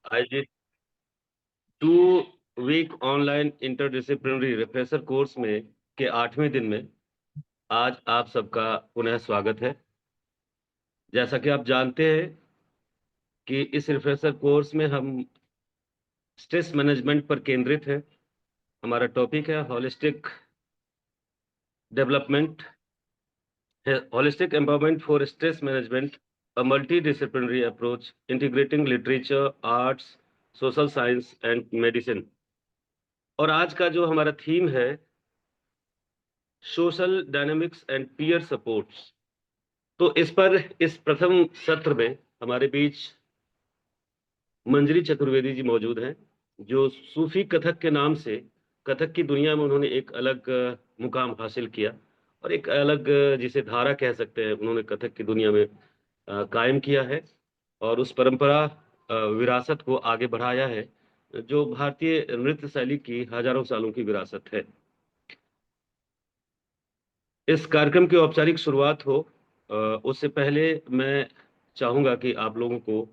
आयोजित 2 week online interdisciplinary refresher course में के 8वें दिन में आज आप सबका पुनः स्वागत है। जैसा कि आप जानते हैं कि इस रिफ्रेशर कोर्स में हम स्ट्रेस मैनेजमेंट पर केंद्रित है। हमारा टॉपिक है development holistic empowerment for stress management, a multi disciplinary approach integrating literature, arts, social science and medicine. और आज का जो हमारा थीम है social dynamics and peer supports. तो इस प्रथम सत्र में हमारे बीच मंजरी चतुर्वेदी जी मौजूद हैं, जो सूफी कथक के नाम से कथक की दुनिया में उन्होंने एक अलग मुकाम हासिल किया और एक अलग जिसे धारा कह सकते हैं उन्होंने कथक की दुनिया में कायम किया है और उस परंपरा विरासत को आगे बढ़ाया है, जो भारतीय नृत्य शैली की हजारों सालों की विरासत है। इस कार्यक्रम की औपचारिक शुरुआत हो उससे पहले मैं चाहूंगा कि आप लोगों को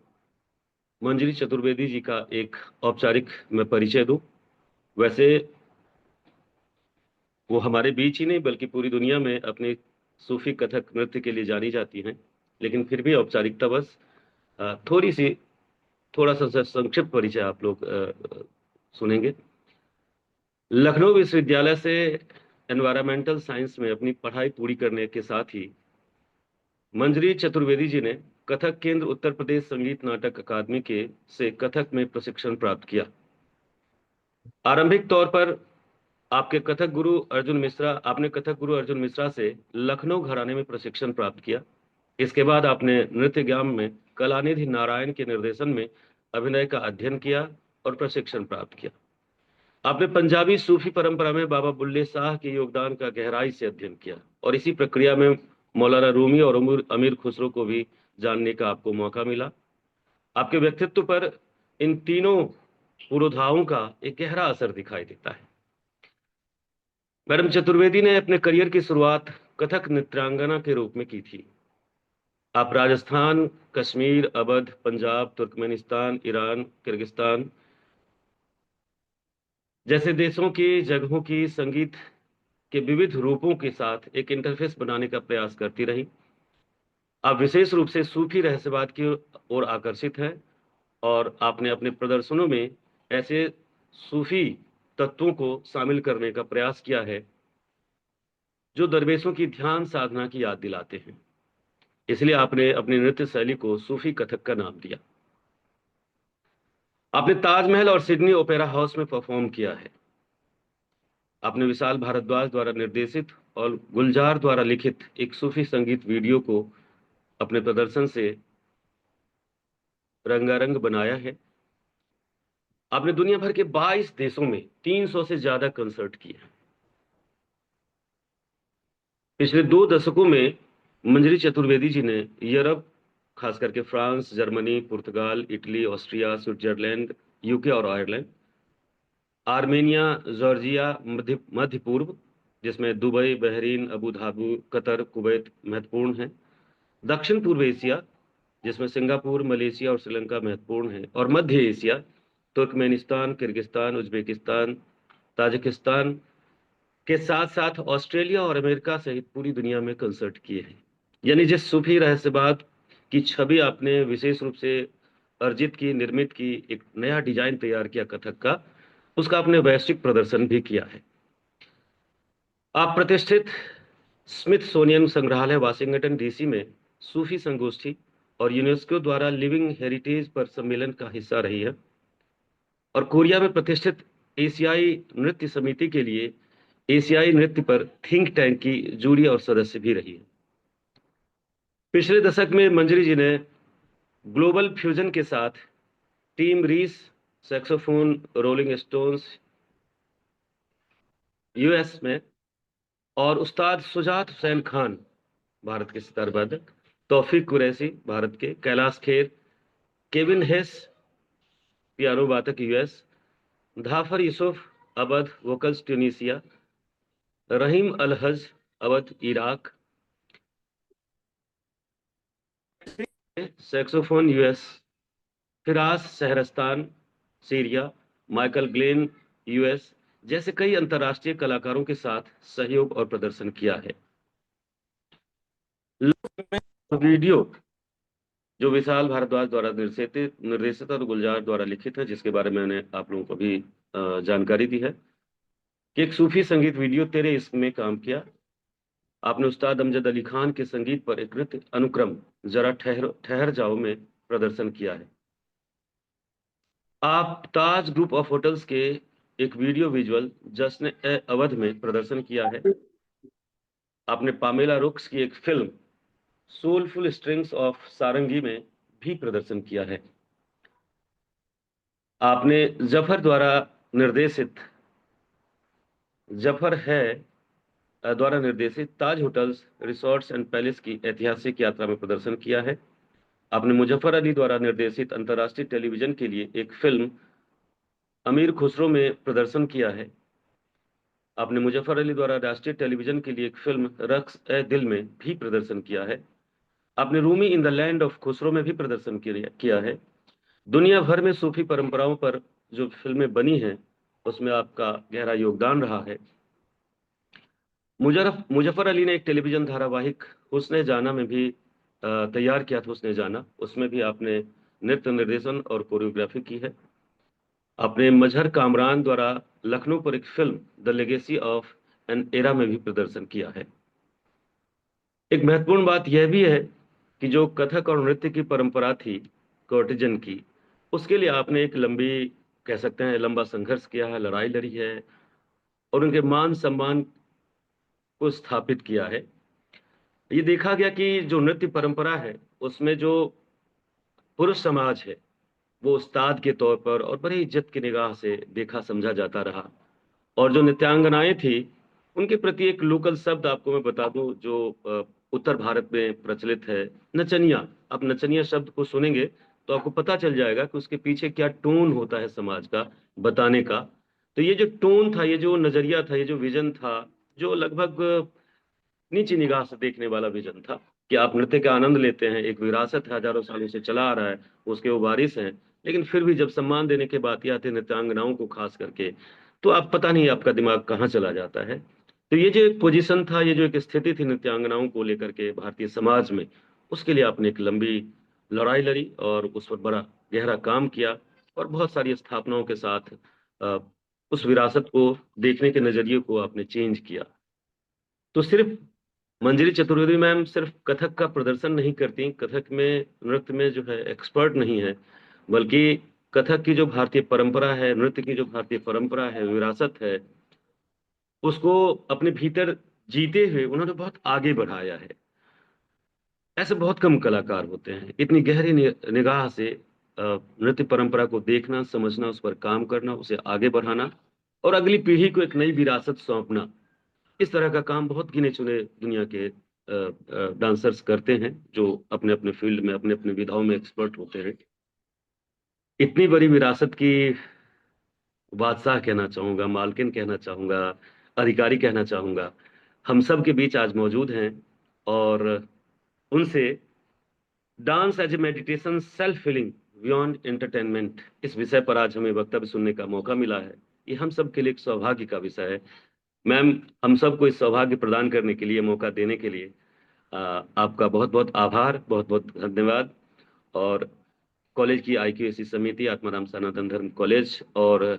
मंजरी चतुर्वेदी जी का एक औपचारिक मैं परिचय दूं। वैसे वो हमारे बीच ही नहीं बल्कि पूरी दुनिया में अपने सूफी कथक नृत्य के लिए जानी जाती हैं, लेकिन फिर भी औपचारिकता बस थोड़ा सा संक्षिप्त परिचय आप लोग सुनेंगे। लखनऊ विश्वविद्यालय से एनवायरमेंटल साइंस में अपनी पढ़ाई पूरी करने के साथ ही मंजरी चतुर्वेदी जी ने कथक केंद्र उत्तर प्रदेश संगीत नाटक अकादमी के से कथक में प्रशिक्षण प्राप्त किया। आरंभिक तौर पर आपने कथक गुरु अर्जुन मिश्रा से लखनऊ घराने में प्रशिक्षण प्राप्त किया। इसके बाद आपने नृत्य ज्ञान में कलानिधि नारायण के निर्देशन में अभिनय का अध्ययन किया और प्रशिक्षण प्राप्त किया। आपने पंजाबी सूफी परंपरा में बाबा बुल्ले शाह के योगदान का गहराई से अध्ययन किया और इसी प्रक्रिया में मौलाना रूमी और अमीर खुसरो को भी जानने का आपको मौका मिला। आपके व्यक्तित्व पर इन तीनों पुरोधाओं का एक गहरा असर दिखाई देता है। मैडम चतुर्वेदी ने अपने करियर की शुरुआत कथक नृत्यांगना के रूप में की थी। आप Rajasthan, Kashmir, Awadh, Punjab, Turkmenistan, Iran, Kyrgyzstan जैसे देशों की जगहों की संगीत के विविध रूपों के साथ एक इंटरफेस बनाने का प्रयास करती रही। आप विशेष रूप से सूफी रहस्यवाद की ओर आकर्षित हैं और आपने अपने प्रदर्शनों में ऐसे सूफी तत्वों को शामिल करने का प्रयास किया है जो दरवेशों की ध्यान साधना की याद दिलाते हैं। इसलिए आपने अपनी नृत्य शैली को सूफी कथक का नाम दिया। आपने ताजमहल और सिडनी ओपेरा हाउस में परफॉर्म किया है। आपने विशाल भारद्वाज द्वारा निर्देशित और गुलजार द्वारा लिखित एक सूफी संगीत वीडियो को अपने प्रदर्शन से रंगारंग बनाया है। आपने दुनिया भर के 22 देशों में 300 से ज्यादा कंसर्ट किए हैं। पिछले 2 दशकों में मंजरी चतुर्वेदी जी ने यूरोप, खास करके फ्रांस, जर्मनी, पुर्तगाल, इटली, ऑस्ट्रिया, स्विट्जरलैंड, यूके और आयरलैंड, आर्मेनिया, जॉर्जिया, मध्य पूर्व जिसमें Dubai, Bahrain, Abu Dhabi, Qatar, Kuwait महत्वपूर्ण हैं, दक्षिण पूर्व एशिया जिसमें सिंगापुर, मलेशिया और श्रीलंका महत्वपूर्ण है, और मध्य Asia, Turkmenistan, Kyrgyzstan, Uzbekistan, Tajikistan के साथ साथ ऑस्ट्रेलिया और अमेरिका सहित पूरी दुनिया में कंसर्ट किए हैं। यानी जिस सूफी रहस्यवाद की छवि आपने विशेष रूप से निर्मित की, एक नया डिजाइन तैयार किया कथक का, उसका आपने वैश्विक प्रदर्शन भी किया है। आप प्रतिष्ठित स्मिथसोनियन संग्रहालय वाशिंगटन डीसी में सूफी संगोष्ठी और यूनेस्को द्वारा लिविंग हेरिटेज पर सम्मेलन का हिस्सा रही है और कोरिया में प्रतिष्ठित एशियाई नृत्य समिति के लिए एशियाई नृत्य पर थिंक टैंक की जूरी और सदस्य भी रही है। पिछले दशक में मंजरी जी ने ग्लोबल फ्यूजन के साथ टीम रीस, सैक्सोफोन, रोलिंग स्टोन्स यूएस में, और उस्ताद सुजात हुसैन खान भारत के सितार वादक, तौफीक कुरैशी भारत के, Kailash Kher, Kevin Hays piano वादक US, Dhafer Youssef oud vocals Tunisia, Rahim Al Haj oud Iraq, saxophone US, Firas Shahrestani Syria, Michael Glenn US जैसे कई अंतर्राष्ट्रीय कलाकारों के साथ सहयोग और प्रदर्शन किया है। वीडियो जो विशाल भारद्वाज द्वारा निर्देशित निर्देशित और गुलजार द्वारा लिखित है, जिसके बारे में मैंने आप लोगों को भी जानकारी दी है कि एक सूफी संगीत वीडियो तेरे इश्क में काम किया। आपने उस्ताद अमजद अली खान के संगीत पर एक नृत्य अनुक्रम जरा ठहर ठहर जाओ में प्रदर्शन किया है। आप ताज ग्रुप ऑफ होटल्स के एक वीडियो विजुअल जश्न ए अवध में प्रदर्शन किया है। आपने पामेला रुक्स की एक फिल्म सोलफुल स्ट्रिंग्स ऑफ सारंगी में भी प्रदर्शन किया है। आपने जफर द्वारा निर्देशित जफर है द्वारा निर्देशित ताज होटल्स रिसोर्ट्स एंड पैलेस की ऐतिहासिक यात्रा में प्रदर्शन किया है। आपने मुजफ्फर अली द्वारा निर्देशित अंतर्राष्ट्रीय टेलीविजन के लिए एक फिल्म अमीर खुसरो में प्रदर्शन किया है। आपने मुजफ्फर अली द्वारा राष्ट्रीय टेलीविजन के लिए एक फिल्म रक्स ए दिल में भी प्रदर्शन किया है। आपने Rumi in the land of Khusro में भी प्रदर्शन किया है। दुनिया भर में सूफी परंपराओं पर जो फिल्में बनी हैं उसमें आपका गहरा योगदान रहा है। मुजफ्फर अली ने एक टेलीविजन धारावाहिक हुस्न जाना में भी तैयार किया था, हुस्न जाना, उसमें भी आपने नृत्य निर्देशन और कोरियोग्राफी की है। आपने मजहर कामरान द्वारा लखनऊ पर एक film the legacy of an era में भी प्रदर्शन किया है। एक महत्वपूर्ण बात यह भी है कि जो कथक और नृत्य की परंपरा थी कोर्टिजन की, उसके लिए आपने एक लंबी, कह सकते हैं लंबा संघर्ष किया है, लड़ाई लड़ी है और उनके मान सम्मान को स्थापित किया है। ये देखा गया कि जो नृत्य परंपरा है उसमें जो पुरुष समाज है वो उस्ताद के तौर पर और बड़ी इज्जत की निगाह से देखा समझा जाता रहा। और जो नृत्यांगनाएं थी उनके प्रति एक लोकल शब्द आपको मैं बता दूं जो उत्तर भारत में प्रचलित है, नचनिया। आप नचनिया शब्द को सुनेंगे तो आपको पता चल जाएगा कि उसके पीछे क्या टोन होता है समाज का बताने का। तो ये जो टोन था, ये जो नजरिया था, ये जो विजन था, जो लगभग नीची निगाह से देखने वाला विजन था कि आप नृत्य का आनंद लेते हैं, एक विरासत है, हजारों सालों से चला आ रहा है, उसके वो वारिस हैं, लेकिन फिर भी जब सम्मान देने की बात आती है नृत्यांगनाओं को खास करके, तो आप पता नहीं आपका दिमाग कहाँ चला जाता है। तो ये जो एक पोजीशन था, ये जो एक स्थिति थी नृत्यांगनाओं को लेकर के भारतीय समाज में, उसके लिए आपने एक लंबी लड़ाई लड़ी और उस पर बड़ा गहरा काम किया और बहुत सारी स्थापनाओं के साथ अ, उस विरासत को देखने के नजरिए को आपने चेंज किया। तो सिर्फ मंजरी चतुर्वेदी मैम सिर्फ कथक का प्रदर्शन नहीं करती, कथक में नृत्य में जो है एक्सपर्ट नहीं है, बल्कि कथक की जो भारतीय परंपरा है, नृत्य की जो भारतीय परंपरा है, विरासत है, उसको अपने भीतर जीते हुए उन्होंने बहुत आगे बढ़ाया है। ऐसे बहुत कम कलाकार होते हैं इतनी गहरी निगाह से नृत्य परंपरा को देखना, समझना, उस पर काम करना, उसे आगे बढ़ाना और अगली पीढ़ी को एक नई विरासत सौंपना। इस तरह का काम बहुत गिने चुने दुनिया के डांसर्स करते हैं जो अपने अपने फील्ड में, अपने अपने विधाओं में एक्सपर्ट होते हैं। इतनी बड़ी विरासत की बादशाह कहना चाहूंगा, मालकिन कहना चाहूंगा, अधिकारी कहना चाहूंगा, हम सब के बीच आज मौजूद हैं और उनसे dance as a meditation self healing beyond entertainment, इस विषय पर आज हमें वक्तव्य सुनने का मौका मिला है। ये हम सब के लिए एक सौभाग्य का विषय है। मैम, हम सबको इस सौभाग्य प्रदान करने के लिए, मौका देने के लिए आपका बहुत बहुत आभार, बहुत बहुत धन्यवाद। और कॉलेज की आईक्यूएसी समिति, आत्माराम सनातन धर्म कॉलेज और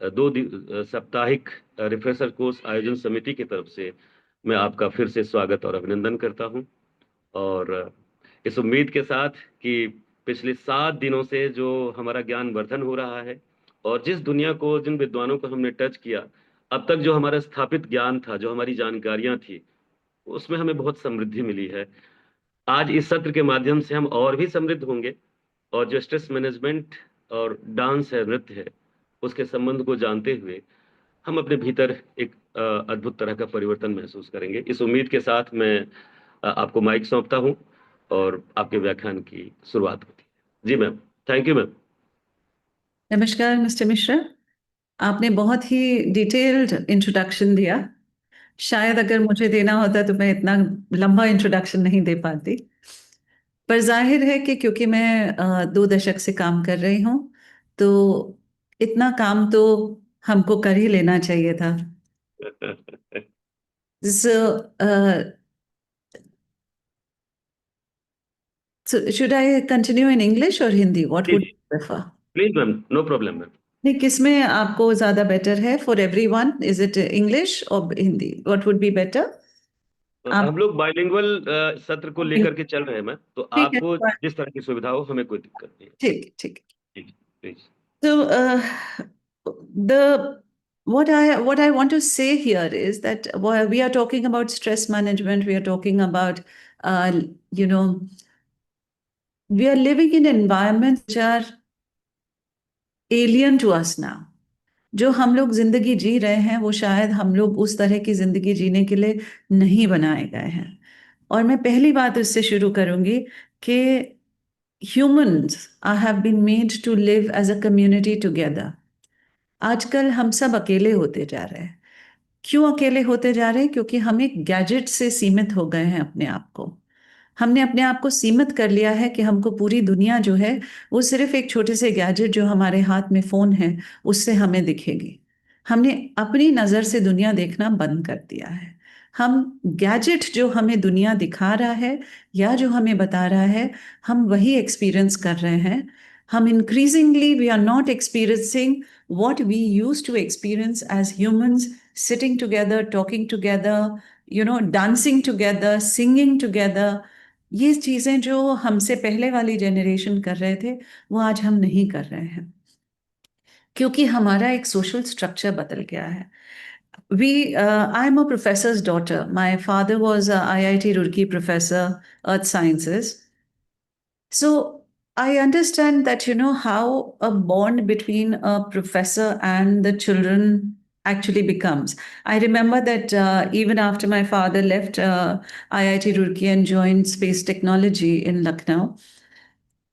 साप्ताहिक रिफ्रेशर कोर्स आयोजन समिति की तरफ से मैं आपका फिर से स्वागत और अभिनंदन करता हूं। और इस उम्मीद के साथ कि पिछले 7 दिनों से जो हमारा ज्ञान वर्धन हो रहा है और जिस दुनिया को, जिन विद्वानों को हमने टच किया, अब तक जो हमारा स्थापित ज्ञान था, जो हमारी जानकारियां थी, उसमें हमें बहुत समृद्धि मिली है। आज इस सत्र के माध्यम से हम और भी समृद्ध होंगे और जो स्ट्रेस मैनेजमेंट और डांस है, नृत्य है, उसके संबंध को जानते हुए हम अपने भीतर एक अद्भुत तरह का परिवर्तन महसूस करेंगे। इस उम्मीद के साथ मैं आपको माइक सौंपता हूं और आपके व्याख्यान की शुरुआत होती है। जी मैम, थैंक यू मैम। नमस्कार मिस्टर मिश्रा, आपने बहुत ही डिटेल्ड इंट्रोडक्शन दिया। शायद अगर मुझे देना होता तो मैं इतना लंबा इंट्रोडक्शन नहीं दे पाती। पर जाहिर है कि क्योंकि मैं 2 दशक से काम कर रही हूँ, तो इतना काम तो हमको कर ही लेना चाहिए था. So, so should I continue in English or Hindi? What जी would जी, you prefer? Please ma'am, no problem ma'am. नहीं, किसमें आपको ज्यादा बेटर है? For everyone, is it English और Hindi? What would be better? आप हम लोग बाइलिंगुअल सत्र को लेकर के चल रहे हैं मैम, तो ठीक है. आपको जिस तरह की सुविधा हो, हमें कोई दिक्कत नहीं है। ठीक ठीक. जी please. So, the what I want to say here is that while we are talking about stress management, we are talking about, uh, you know, we are living in environments which are alien to us now. जो हम लोग जिंदगी जी रहे हैं वो शायद हम लोग उस तरह की जिंदगी जीने के लिए नहीं बनाए गए हैं. और मैं पहली बात उससे शुरू करूंगी कि humans have been made to live as a community together. आजकल हम सब अकेले होते जा रहे हैं. क्यों अकेले होते जा रहे हैं? क्योंकि हम एक गैजेट से सीमित हो गए हैं अपने आप को. हमने अपने आप को सीमित कर लिया है कि हमको पूरी दुनिया जो है वो सिर्फ एक छोटे से गैजेट जो हमारे हाथ में फोन है उससे हमें दिखेगी. हमने अपनी नजर से दुनिया देखना बंद कर दिया है. हम गैजेट जो हमें दुनिया दिखा रहा है या जो हमें बता रहा है, हम वही एक्सपीरियंस कर रहे हैं. हम increasingly we are not experiencing what we used to experience as humans, sitting together, talking together, dancing together, singing together. ये चीजें जो हमसे पहले वाली जनरेशन कर रहे थे वो आज हम नहीं कर रहे हैं, क्योंकि हमारा एक सोशल स्ट्रक्चर बदल गया है. We, I am a professor's daughter. My father was a IIT Roorkee professor, Earth Sciences. So I understand that, how a bond between a professor and the children actually becomes. I remember that even after my father left IIT Roorkee and joined space technology in Lucknow,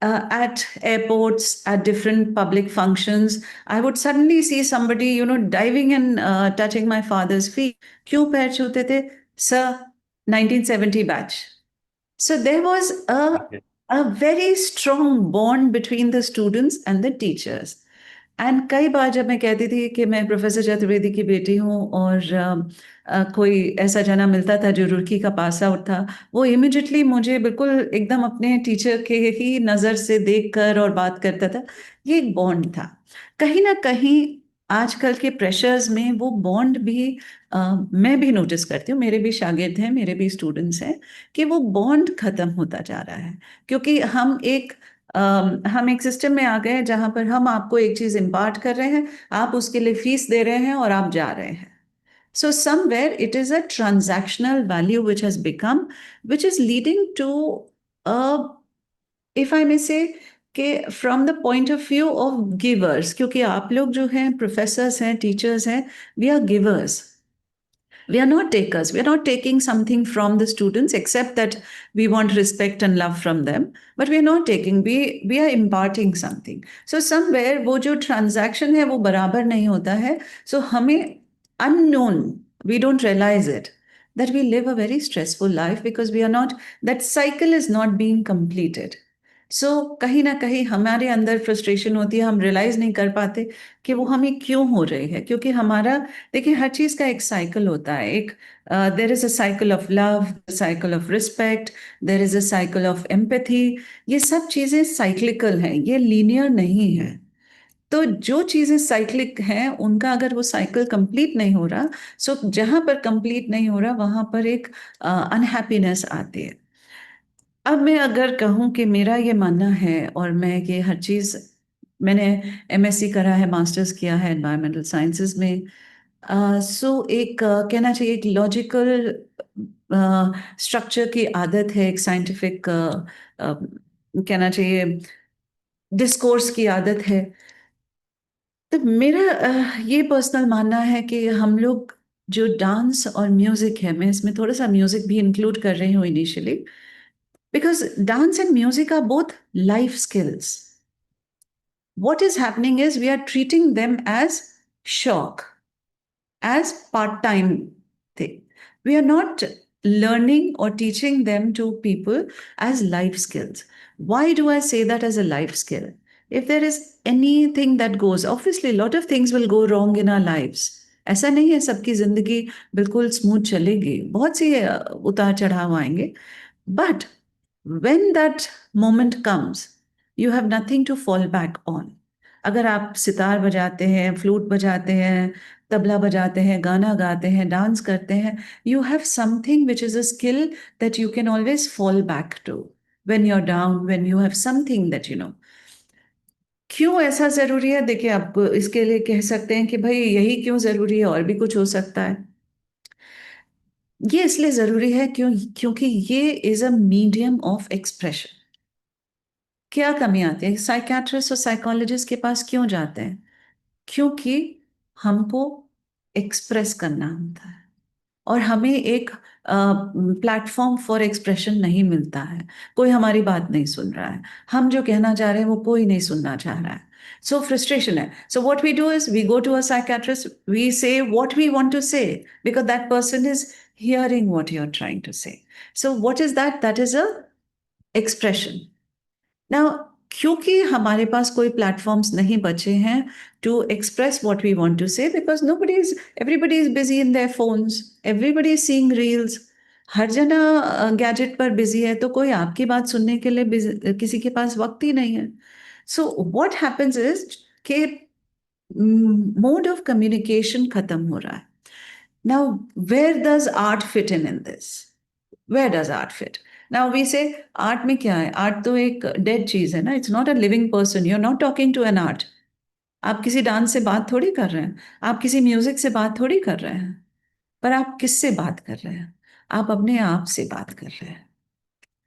at airports, at different public functions, I would suddenly see somebody, diving and touching my father's feet. क्यों पैर छूते थे? Sir, 1970 batch. So there was a very strong bond between the students and the teachers. And कई बार जब मैं कहती थी कि मैं प्रोफेसर चतुर्वेदी की बेटी हूँ और कोई ऐसा जना मिलता था जो रुड़की का पास आउट था, वो इमिजिएटली मुझे बिल्कुल एकदम अपने टीचर के ही नज़र से देख कर और बात करता था. ये एक बॉन्ड था. कहीं ना कहीं आजकल के प्रेशर्स में वो बॉन्ड भी मैं भी नोटिस करती हूँ, मेरे भी शागिर्द हैं, मेरे भी स्टूडेंट्स हैं, कि वो बॉन्ड खत्म होता जा रहा है. क्योंकि हम एक सिस्टम में आ गए हैं जहां पर हम आपको एक चीज इम्पार्ट कर रहे हैं, आप उसके लिए फीस दे रहे हैं और आप जा रहे हैं. So somewhere it is a transactional value which has become, which is leading to, if I may say, कि from the point of view of givers, क्योंकि आप लोग जो हैं प्रोफेसर्स हैं, टीचर्स हैं, we are givers. We are not takers. We are not taking something from the students, except that we want respect and love from them. But we are not taking. We are imparting something. So somewhere वो जो transaction है वो बराबर नहीं होता है. So हमें unknown, we don't realize it, that we live a very stressful life because we are not, that cycle is not being completed. सो कहीं ना कहीं हमारे अंदर फ्रस्ट्रेशन होती है, हम रियलाइज नहीं कर पाते कि वो हमें क्यों हो रही है. क्योंकि हमारा, देखिए, हर चीज का एक साइकिल होता है. एक there is a cycle of love, cycle of respect, there is a cycle of empathy. ये सब चीजें साइक्लिकल हैं, ये लीनियर नहीं है. तो जो चीजें साइक्लिक हैं उनका अगर वो साइकिल कंप्लीट नहीं हो रहा, सो जहां पर कंप्लीट नहीं हो रहा वहां पर एक अनहैप्पीनेस आती है. अब मैं अगर कहूँ कि मेरा ये मानना है, और मैं ये हर चीज़, मैंने एमएससी करा है, मास्टर्स किया है एनवायरमेंटल साइंसेज में. सो एक कहना चाहिए एक लॉजिकल स्ट्रक्चर की आदत है, एक साइंटिफिक कहना चाहिए डिस्कोर्स की आदत है. तो मेरा ये पर्सनल मानना है कि हम लोग जो डांस और म्यूजिक है, मैं इसमें थोड़ा सा म्यूजिक भी इंक्लूड कर रही हूँ initially, because dance and music are both life skills. What is happening is we are treating them as shock, as part-time thing. We are not learning or teaching them to people as life skills. Why do I say that as a life skill? If there is anything that goes, obviously, a lot of things will go wrong in our lives. ऐसा नहीं है सबकी जिंदगी बिल्कुल smooth चलेगी, बहुत सी उतार चढ़ाव आएंगे. But when that moment comes, you have nothing to fall back on. अगर आप सितार बजाते हैं, फ्लूट बजाते हैं, तबला बजाते हैं, गाना गाते हैं, डांस करते हैं, you have something which is a skill that you can always fall back to when you're down, when you have something that you know. क्यों ऐसा जरूरी है? देखिए, आप इसके लिए कह सकते हैं कि भाई यही क्यों जरूरी है, और भी कुछ हो सकता है. ये इसलिए जरूरी है क्योंकि ये is a medium of expression. क्या कमी आती है? साइकियाट्रिस्ट और साइकोलॉजिस्ट के पास क्यों जाते हैं? क्योंकि हमको एक्सप्रेस करना होता है और हमें एक प्लेटफॉर्म फॉर एक्सप्रेशन नहीं मिलता है. कोई हमारी बात नहीं सुन रहा है, हम जो कहना चाह रहे हैं वो कोई नहीं सुनना चाह रहा है. सो फ्रस्ट्रेशन है. So what we do is we go to a psychiatrist, we say what we want to say because that person is hearing what you are trying to say. So what is that? That is a expression. Now, क्योंकि हमारे पास कोई platforms नहीं बचे हैं to express what we want to say, because everybody is busy in their phones, everybody is seeing reels, हर जना gadget पर बिजी है, तो कोई आपकी बात सुनने के लिए किसी के पास वक्त ही नहीं है. सो व्हाट हैपेंस इज के मोड ऑफ कम्युनिकेशन खत्म हो रहा है. Now, where does art fit in this? Where does art fit? Now we say art में क्या है? आर्ट तो एक डेड चीज है ना. It's not a living person. You are not talking to an art. आप किसी डांस से बात थोड़ी कर रहे हैं, आप किसी म्यूजिक से बात थोड़ी कर रहे हैं. पर आप किससे बात कर रहे हैं? आप अपने आप से बात कर रहे हैं,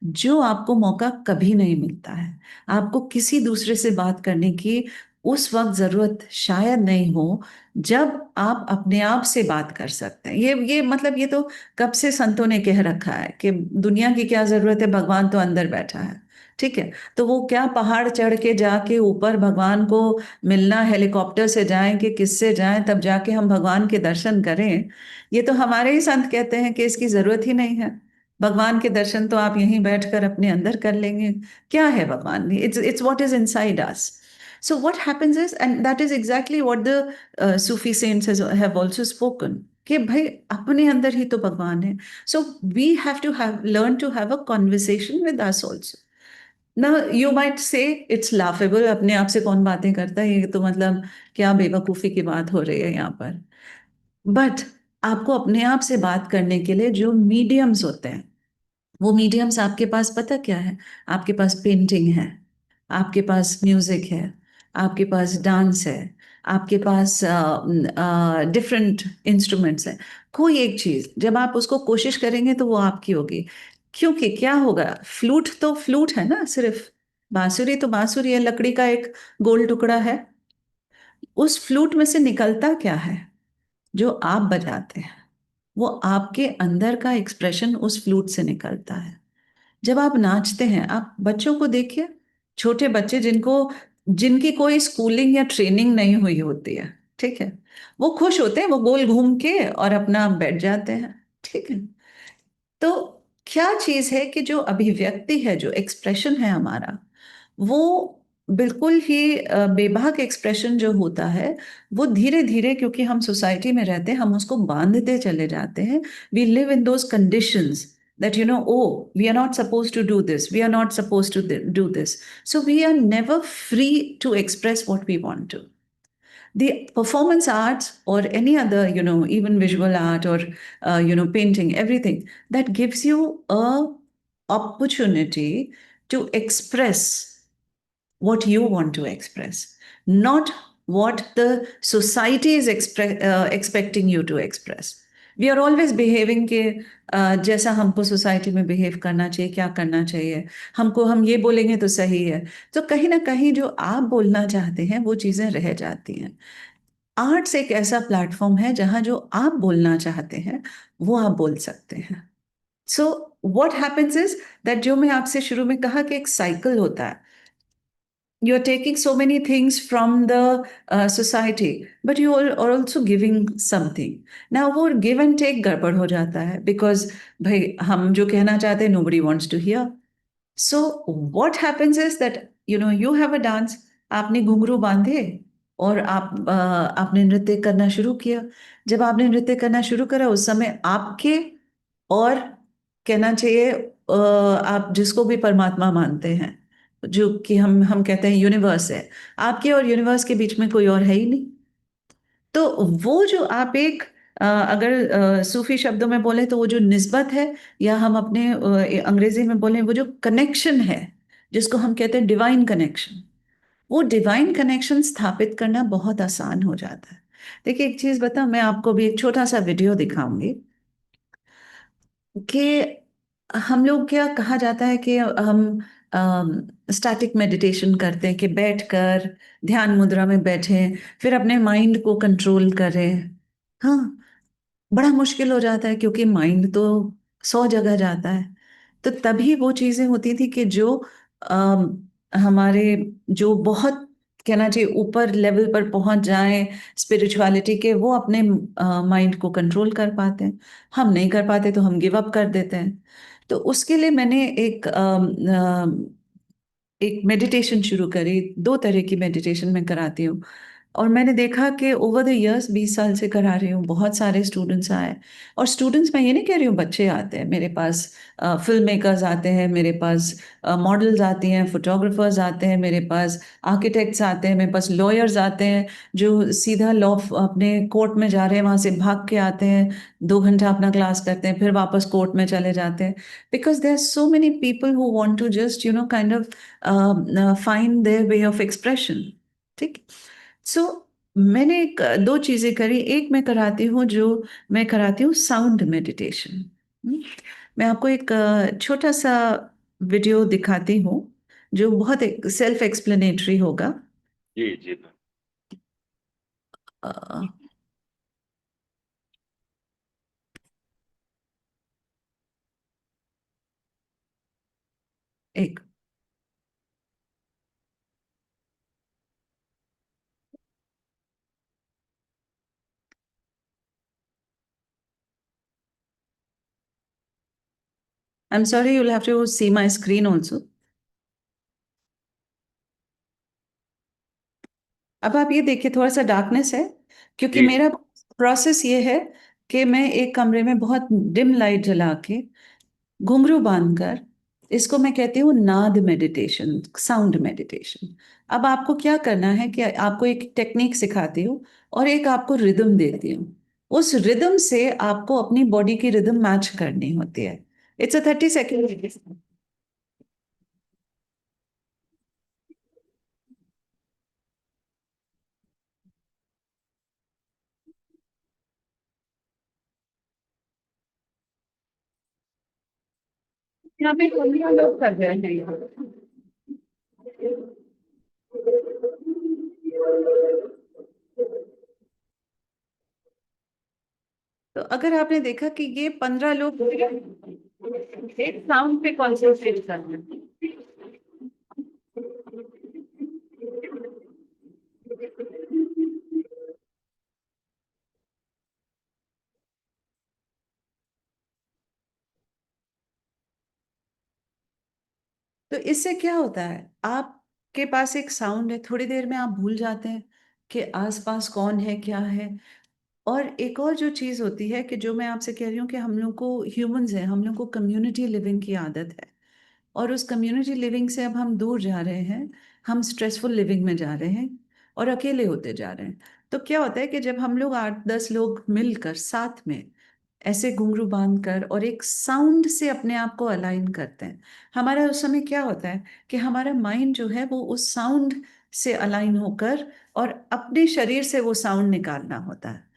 जो आपको मौका कभी नहीं मिलता है. आपको किसी दूसरे से बात करने की उस वक्त जरूरत शायद नहीं हो जब आप अपने आप से बात कर सकते हैं. ये मतलब ये तो कब से संतों ने कह रखा है कि दुनिया की क्या जरूरत है, भगवान तो अंदर बैठा है. ठीक है, तो वो क्या पहाड़ चढ़ के जाके ऊपर भगवान को मिलना, हेलीकॉप्टर से जाएं कि किससे जाएं तब जाके हम भगवान के दर्शन करें? ये तो हमारे ही संत कहते हैं कि इसकी जरूरत ही नहीं है. भगवान के दर्शन तो आप यहीं बैठकर अपने अंदर कर लेंगे. क्या है भगवान? It's what is inside us. So what happens is, and that is exactly what the Sufi saints have also spoken, कि भाई अपने अंदर ही तो भगवान है. So we have to have learn to have a conversation with us also. Now you might say it's laughable. अपने आप से कौन बातें करता है? ये तो मतलब क्या बेवकूफी की बात हो रही है यहाँ पर. बट आपको अपने आप से बात करने के लिए जो मीडियम्स होते हैं, वो मीडियम्स आपके पास पता क्या है? आपके पास पेंटिंग है, आपके पास म्यूजिक है, आपके पास डांस है, आपके पास डिफरेंट इंस्ट्रूमेंट्स हैं. कोई एक चीज जब आप उसको कोशिश करेंगे तो वो आपकी होगी. क्योंकि क्या होगा? फ्लूट तो फ्लूट है ना, सिर्फ. बांसुरी तो बांसुरी है, लकड़ी का एक गोल टुकड़ा है. उस फ्लूट में से निकलता क्या है? जो आप बजाते हैं, वो आपके अंदर का एक्सप्रेशन उस फ्लूट से निकलता है. जब आप नाचते हैं, आप बच्चों को देखिए, छोटे बच्चे जिनकी कोई स्कूलिंग या ट्रेनिंग नहीं हुई होती है, ठीक है, वो खुश होते हैं, वो गोल घूम के और अपना बैठ जाते हैं. ठीक है, तो क्या चीज है कि जो अभिव्यक्ति है, जो एक्सप्रेशन है हमारा, वो बिल्कुल ही बेबाक एक्सप्रेशन जो होता है, वो धीरे धीरे, क्योंकि हम सोसाइटी में रहते हैं, हम उसको बांधते चले जाते हैं. We live in those conditions that oh, we are not supposed to do this, we are not supposed to do this. So we are never free to express what we want to. The performance arts or any other, even visual art or painting, everything that gives you a opportunity to express what you want to express, not what the society is expecting you to express. We are always behaving के जैसा हमको society में behave करना चाहिए, क्या करना चाहिए, हम ये बोलेंगे तो सही है. तो कहीं ना कहीं जो आप बोलना चाहते हैं वो चीजें रह जाती हैं. आर्ट्स एक ऐसा प्लेटफॉर्म है जहां जो आप बोलना चाहते हैं वो आप बोल सकते हैं. सो व्हाट हैपेंस इज दैट, जो मैं आपसे शुरू में कहा कि एक साइकिल होता है, you're taking so many things from the society, but you are also giving something. now वो give and take गड़बड़ हो जाता है, because भाई हम जो कहना चाहते हैं nobody wants to hear. So what happens is that you have a dance, आपने घुंघरू बांधे और आपने नृत्य करना शुरू किया. जब आपने नृत्य करना शुरू करा उस समय आपके और कहना चाहिए आप जिसको भी परमात्मा मानते हैं, जो कि हम कहते हैं यूनिवर्स है, आपके और यूनिवर्स के बीच में कोई और है ही नहीं. तो वो जो आप एक अगर सूफी शब्दों में बोले तो वो जो निस्बत है, या हम अपने अंग्रेजी में बोले वो जो कनेक्शन है, जिसको हम कहते हैं डिवाइन कनेक्शन, वो डिवाइन कनेक्शन स्थापित करना बहुत आसान हो जाता है. देखिए एक चीज बताऊं, मैं आपको भी एक छोटा सा वीडियो दिखाऊंगी कि हम लोग, क्या कहा जाता है कि हम स्टैटिक मेडिटेशन करते हैं, कि बैठकर ध्यान मुद्रा में बैठें, फिर अपने माइंड को कंट्रोल करें. हाँ, बड़ा मुश्किल हो जाता है क्योंकि माइंड तो 100 जगह जाता है. तो तभी वो चीजें होती थी कि जो हमारे, जो बहुत कहना चाहिए ऊपर लेवल पर पहुंच जाएं स्पिरिचुअलिटी के, वो अपने माइंड को कंट्रोल कर पाते हैं. हम नहीं कर पाते तो हम गिव अप कर देते हैं. तो उसके लिए मैंने एक मेडिटेशन शुरू करी. 2 तरह की मेडिटेशन मैं कराती हूँ. और मैंने देखा कि ओवर द इयर्स, 20 साल से करा रही हूँ, बहुत सारे स्टूडेंट्स आए. और स्टूडेंट्स, मैं ये नहीं कह रही हूँ बच्चे आते हैं मेरे पास, फिल्म मेकर्स आते हैं मेरे पास, मॉडल्स आती हैं, फोटोग्राफर्स आते हैं मेरे पास, आर्किटेक्ट्स आते हैं मेरे पास, लॉयर्स आते हैं जो सीधा लॉ अपने कोर्ट में जा रहे हैं, वहाँ से भाग के आते हैं, 2 घंटा अपना क्लास करते हैं, फिर वापस कोर्ट में चले जाते हैं. Because there are so many people who want to just kind of find their way of expression. ठीक. सो मैंने 2 चीजें करी. एक मैं कराती हूँ, जो मैं कराती हूँ साउंड मेडिटेशन. मैं आपको एक छोटा सा वीडियो दिखाती हूँ जो बहुत एक सेल्फ एक्सप्लेनेटरी होगा. जी जी मैम। अ, एक I am sorry, you will have to see my screen also. अब आप ये देखिए, थोड़ा सा डार्कनेस है क्योंकि जी मेरा प्रोसेस ये है कि मैं एक कमरे में बहुत डिम लाइट जला के, घुंघरू बांधकर, इसको मैं कहती हूँ नाद मेडिटेशन, साउंड मेडिटेशन. अब आपको क्या करना है कि आपको एक टेक्निक सिखाती हूँ और एक आपको रिदम देती हूँ. उस रिदम से आपको अपनी बॉडी की रिदम मैच करनी होती है. It's a 30 second. यहाँ पे 15 लोग कर रहे हैं यहाँ. तो अगर आपने देखा कि ये 15 लोग एक साउंड पे कॉन्सेंट्रेट कर रहे हैं. तो इससे क्या होता है, आपके पास एक साउंड है, थोड़ी देर में आप भूल जाते हैं कि आसपास कौन है क्या है. और एक और जो चीज होती है कि जो मैं आपसे कह रही हूँ कि हम लोग को, ह्यूमंस हैं, हम लोग को कम्युनिटी लिविंग की आदत है. और उस कम्युनिटी लिविंग से अब हम दूर जा रहे हैं, हम स्ट्रेसफुल लिविंग में जा रहे हैं और अकेले होते जा रहे हैं. तो क्या होता है कि जब हम लोग 8-10 लोग मिलकर साथ में ऐसे घुंघरू बांध कर और एक साउंड से अपने आप को अलाइन करते हैं, हमारा उस समय क्या होता है कि हमारा माइंड जो है वो उस साउंड से अलाइन होकर और अपने शरीर से वो साउंड निकालना होता है.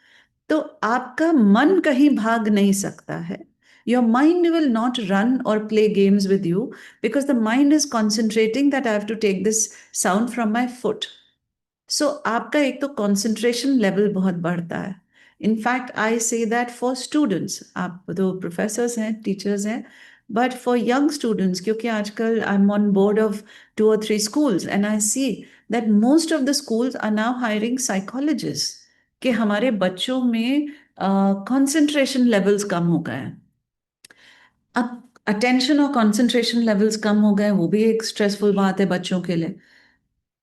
तो आपका मन कहीं भाग नहीं सकता है. Your mind will not run और play games with you, because the mind is concentrating that I have to take this sound from my foot. So आपका एक तो कंसंट्रेशन लेवल बहुत बढ़ता है. In fact I say that for students, आप तो professors हैं, टीचर्स हैं, बट फॉर यंग स्टूडेंट्स, क्योंकि आजकल I am on board of 2 or 3 schools and I see that most of the schools are now hiring psychologist, कि हमारे बच्चों में कंसंट्रेशन लेवल्स कम हो गए हैं। अब अटेंशन और कंसंट्रेशन लेवल्स कम हो गए, वो भी एक स्ट्रेसफुल बात है बच्चों के लिए।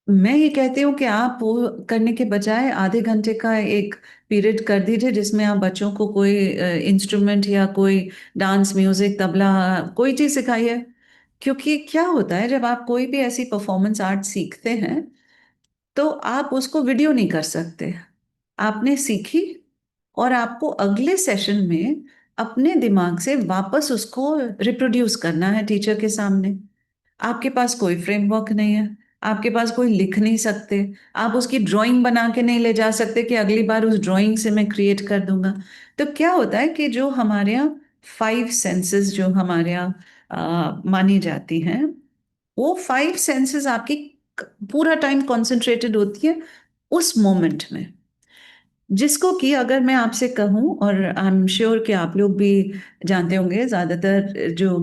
मैं ये कहती हूँ कि आप वो करने के बजाय आधे घंटे का एक पीरियड कर दीजिए जिसमें आप बच्चों को कोई इंस्ट्रूमेंट या कोई डांस, म्यूजिक, तबला, कोई चीज़ सिखाइए। क्योंकि क्या होता है, जब आप कोई भी ऐसी परफॉर्मेंस आर्ट सीखते हैं तो आप उसको वीडियो नहीं कर सकते। आपने सीखी और आपको अगले सेशन में अपने दिमाग से वापस उसको रिप्रोड्यूस करना है टीचर के सामने। आपके पास कोई फ्रेमवर्क नहीं है, आपके पास कोई लिख नहीं सकते, आप उसकी ड्राइंग बना के नहीं ले जा सकते कि अगली बार उस ड्राइंग से मैं क्रिएट कर दूंगा। तो क्या होता है कि जो हमारे यहाँ 5 सेंसेस जो हमारे यहाँ मानी जाती हैं, वो 5 सेंसेस आपकी पूरा टाइम कॉन्सेंट्रेटेड होती है उस मोमेंट में। जिसको कि अगर मैं आपसे कहूं, और आई एम श्योर कि आप लोग भी जानते होंगे, ज्यादातर जो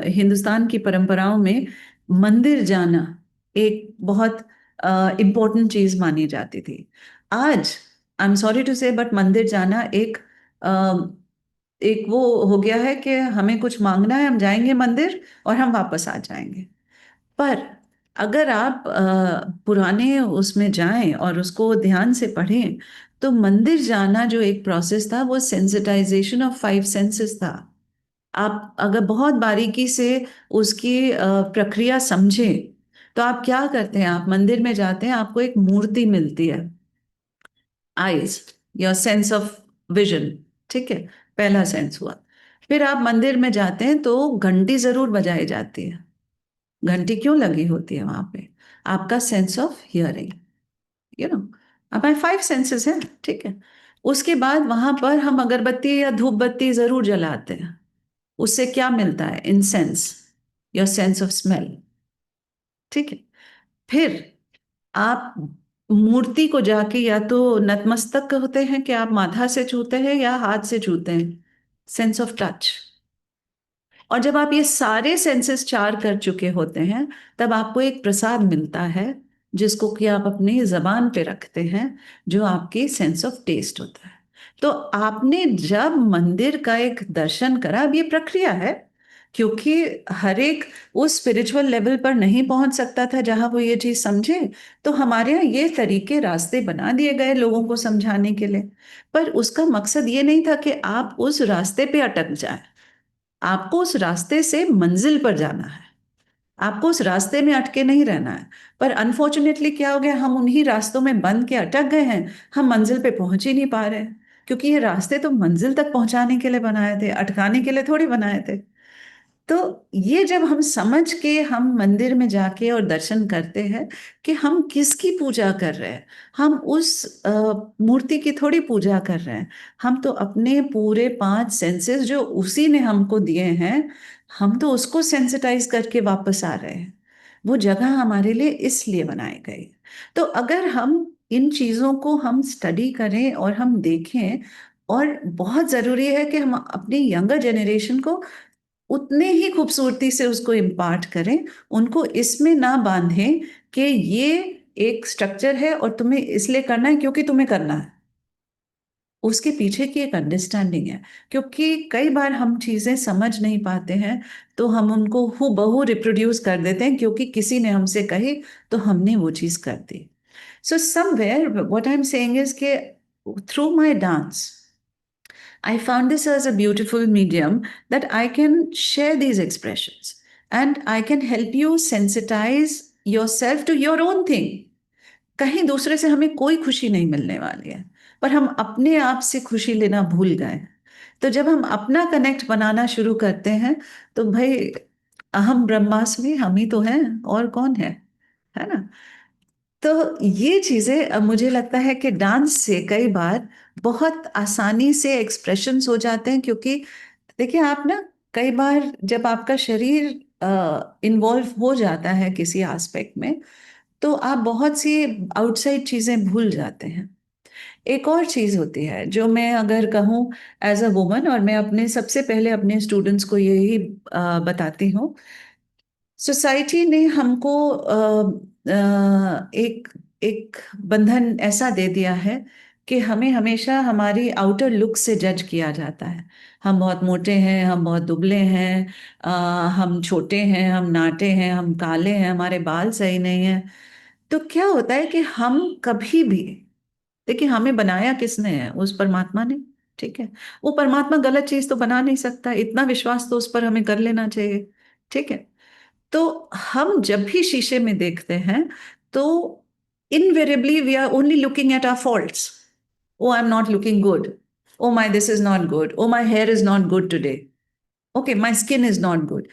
हिंदुस्तान की परंपराओं में मंदिर जाना एक बहुत इम्पोर्टेंट चीज मानी जाती थी। आज आई एम सॉरी टू से, बट मंदिर जाना एक वो हो गया है कि हमें कुछ मांगना है, हम जाएंगे मंदिर और हम वापस आ जाएंगे। पर अगर आप पुराने उसमें जाएं और उसको ध्यान से पढ़ें, तो मंदिर जाना जो एक प्रोसेस था वो सेंसिटाइजेशन ऑफ 5 सेंसेस था। आप अगर बहुत बारीकी से उसकी प्रक्रिया समझें, तो आप क्या करते हैं, आप मंदिर में जाते हैं, आपको एक मूर्ति मिलती है, eyes, your sense of vision, ठीक है, पहला सेंस हुआ। फिर आप मंदिर में जाते हैं तो घंटी जरूर बजाई जाती है। घंटी क्यों लगी होती है वहां पे? आपका sense of hearing, you know, हमारे 5 सेंसेस हैं, ठीक है। उसके बाद वहां पर हम अगरबत्ती या धूप बत्ती जरूर जलाते हैं। उससे क्या मिलता है? Incense, your sense of smell, ठीक है। फिर आप मूर्ति को जाके या तो नतमस्तक होते हैं कि आप माथा से छूते हैं या हाथ से छूते हैं, सेंस ऑफ टच। और जब आप ये सारे सेंसेस 4 कर चुके होते हैं, तब आपको एक प्रसाद मिलता है जिसको कि आप अपनी जबान पे रखते हैं, जो आपकी सेंस ऑफ टेस्ट होता है। तो आपने जब मंदिर का एक दर्शन करा, अब ये प्रक्रिया है, क्योंकि हर एक उस स्पिरिचुअल लेवल पर नहीं पहुंच सकता था जहां वो ये चीज समझे। तो हमारे यहाँ ये तरीके, रास्ते बना दिए गए लोगों को समझाने के लिए। पर उसका मकसद ये नहीं था कि आप उस रास्ते पे अटक जाए। आपको उस रास्ते से मंजिल पर जाना है, आपको उस रास्ते में अटके नहीं रहना है। पर अनफॉर्चुनेटली क्या हो गया, हम उन्हीं रास्तों में बंद के अटक गए हैं, हम मंजिल पे पहुंच ही नहीं पा रहे हैं। क्योंकि ये रास्ते तो मंजिल तक पहुंचाने के लिए बनाए थे, अटकाने के लिए थोड़ी बनाए थे। तो ये जब हम समझ के हम मंदिर में जाके और दर्शन करते हैं कि हम किसकी पूजा कर रहे हैं, हम उस मूर्ति की थोड़ी पूजा कर रहे हैं, हम तो अपने पूरे 5 सेंसेस जो उसी ने हमको दिए हैं, हम तो उसको सेंसिटाइज करके वापस आ रहे हैं। वो जगह हमारे लिए इसलिए बनाई गई। तो अगर हम इन चीज़ों को हम स्टडी करें और हम देखें, और बहुत ज़रूरी है कि हम अपनी यंगर जनरेशन को उतने ही खूबसूरती से उसको इम्पार्ट करें, उनको इसमें ना बांधें कि ये एक स्ट्रक्चर है और तुम्हें इसलिए करना है क्योंकि तुम्हें करना है। उसके पीछे की एक अंडरस्टैंडिंग है। क्योंकि कई बार हम चीज़ें समझ नहीं पाते हैं, तो हम उनको हूबहू रिप्रोड्यूस कर देते हैं, क्योंकि किसी ने हमसे कही तो हमने वो चीज़ कर दी। So somewhere what I am saying is के through my dance I found this as a beautiful medium that I can share these expressions and I can help you sensitize yourself to your own thing. कहीं दूसरे से हमें कोई खुशी नहीं मिलने वाली है, पर हम अपने आप से खुशी लेना भूल गए। तो जब हम अपना कनेक्ट बनाना शुरू करते हैं, तो भाई अहम ब्रह्मास्मि हम ही तो हैं, और कौन है ना? तो ये चीजें मुझे लगता है कि डांस से कई बार बहुत आसानी से एक्सप्रेशंस हो जाते हैं। क्योंकि देखिए, आप ना, कई बार जब आपका शरीर इन्वॉल्व हो जाता है किसी एस्पेक्ट में, तो आप बहुत सी आउटसाइड चीजें भूल जाते हैं। एक और चीज होती है जो मैं अगर कहूँ एज अ वुमन, और मैं अपने सबसे पहले अपने स्टूडेंट्स को यही बताती हूँ। सोसाइटी ने हमको एक एक बंधन ऐसा दे दिया है कि हमें हमेशा हमारी आउटर लुक से जज किया जाता है। हम बहुत मोटे हैं, हम बहुत दुबले हैं, हम छोटे हैं, हम नाटे हैं, हम काले हैं, हमारे बाल सही नहीं है। तो क्या होता है कि हम कभी भी, देखिए हमें बनाया किसने है? उस परमात्मा ने। ठीक है। वो परमात्मा गलत चीज तो बना नहीं सकता, इतना विश्वास तो उस पर हमें कर लेना चाहिए। ठीक है। तो हम जब भी शीशे में देखते हैं तो invariably we are only looking at our faults. Oh I am not looking good, oh my this is not good, oh my hair is not good today, okay my skin is not good.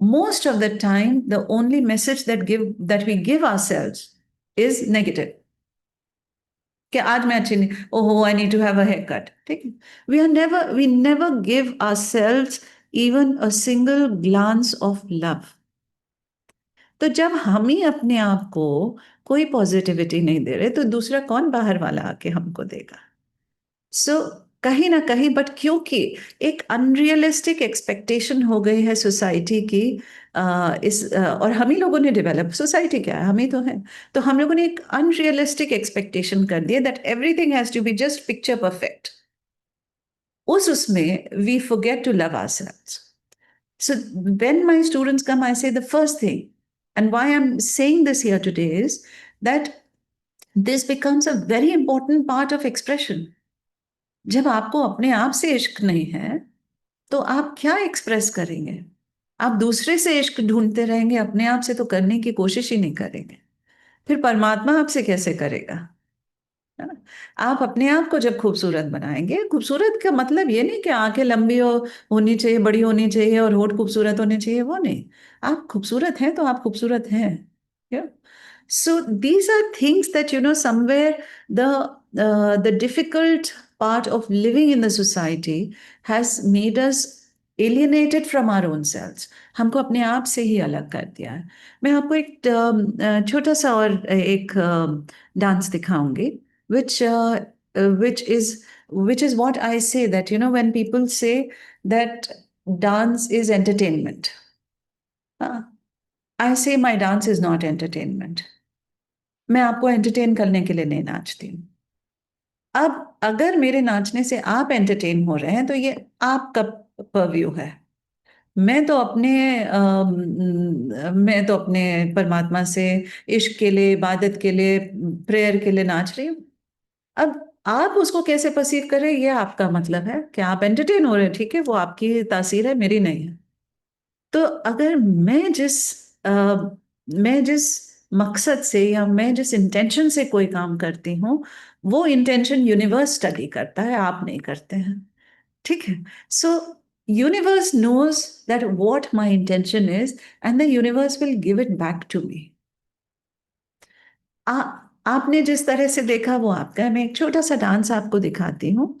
Most of the time the only message that we give ourselves is negative, कि आज मैं अच्छी नहीं, ओहो I need to have a hair cut. ठीक है। We never give ourselves even a single glance of love। तो जब हम ही अपने आप को कोई पॉजिटिविटी नहीं दे रहे तो दूसरा कौन बाहर वाला आके हमको देगा? सो कहीं ना कहीं, बट क्योंकि एक अनरियलिस्टिक एक्सपेक्टेशन हो गई है सोसाइटी की, और हम ही लोगों ने डेवलप, सोसाइटी क्या है, हम ही तो हैं। तो हम लोगों ने एक अनरियलिस्टिक एक्सपेक्टेशन कर दिया that everything has to be just picture perfect. उसमें we forget to love ourselves. So when my students come, I say the first thing, and why I'm saying this here today is that this becomes a very important part of expression। जब आपको अपने आप से इश्क नहीं है तो आप क्या एक्सप्रेस करेंगे? आप दूसरे से इश्क ढूंढते रहेंगे, अपने आप से तो करने की कोशिश ही नहीं करेंगे। फिर परमात्मा आपसे कैसे करेगा? है ना? आप अपने आप को जब खूबसूरत बनाएंगे, खूबसूरत का मतलब ये नहीं कि आंखें लंबी होनी चाहिए, बड़ी होनी चाहिए और होठ खूबसूरत होने चाहिए, वो नहीं। आप खूबसूरत हैं तो आप खूबसूरत हैं। So these are things that, somewhere the difficult part of living in the society has made us alienated from our own selves। हमको अपने आप से ही अलग कर दिया है। मैं आपको एक छोटा सा और एक डांस दिखाऊंगी, which which is which is what I say, that when people say that dance is entertainment, I say my dance is not entertainment। मैं आपको एंटरटेन करने के लिए नहीं नाचती हूँ। अब अगर मेरे नाचने से आप एंटरटेन हो रहे हैं तो ये आपका परव्यू है। मैं तो अपने मैं तो अपने परमात्मा से इश्क के लिए, इबादत के लिए, प्रेयर के लिए नाच रही हूँ। अब आप उसको कैसे परसीव करें ये आपका मतलब है, कि आप एंटरटेन हो रहे हैं, ठीक है, वो आपकी तासीर है, मेरी नहीं है। तो अगर मैं जिस मकसद से या मैं जिस इंटेंशन से कोई काम करती हूँ, वो इंटेंशन यूनिवर्स स्टडी करता है, आप नहीं करते हैं। ठीक है। So universe knows that what my intention is, and the universe will give it back to me. आपने जिस तरह से देखा वो आपका है। मैं एक छोटा सा डांस आपको दिखाती हूँ।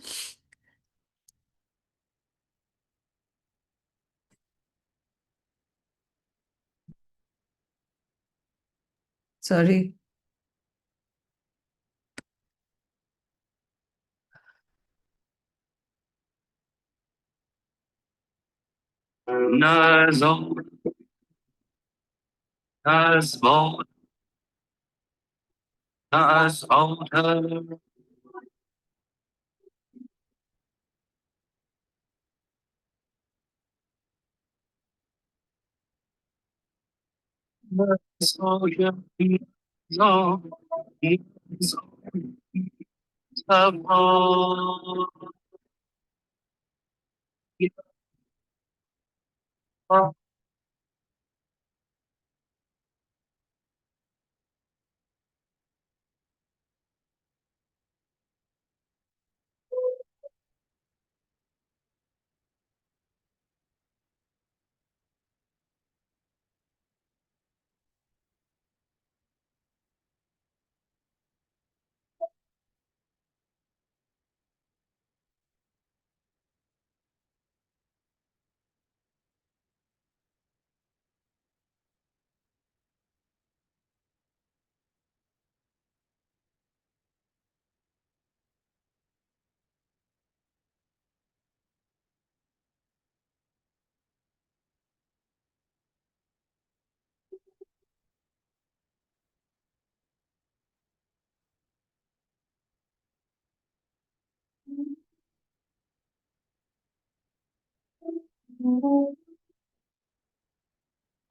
सॉरी। Nazar, Nazar, Nazar,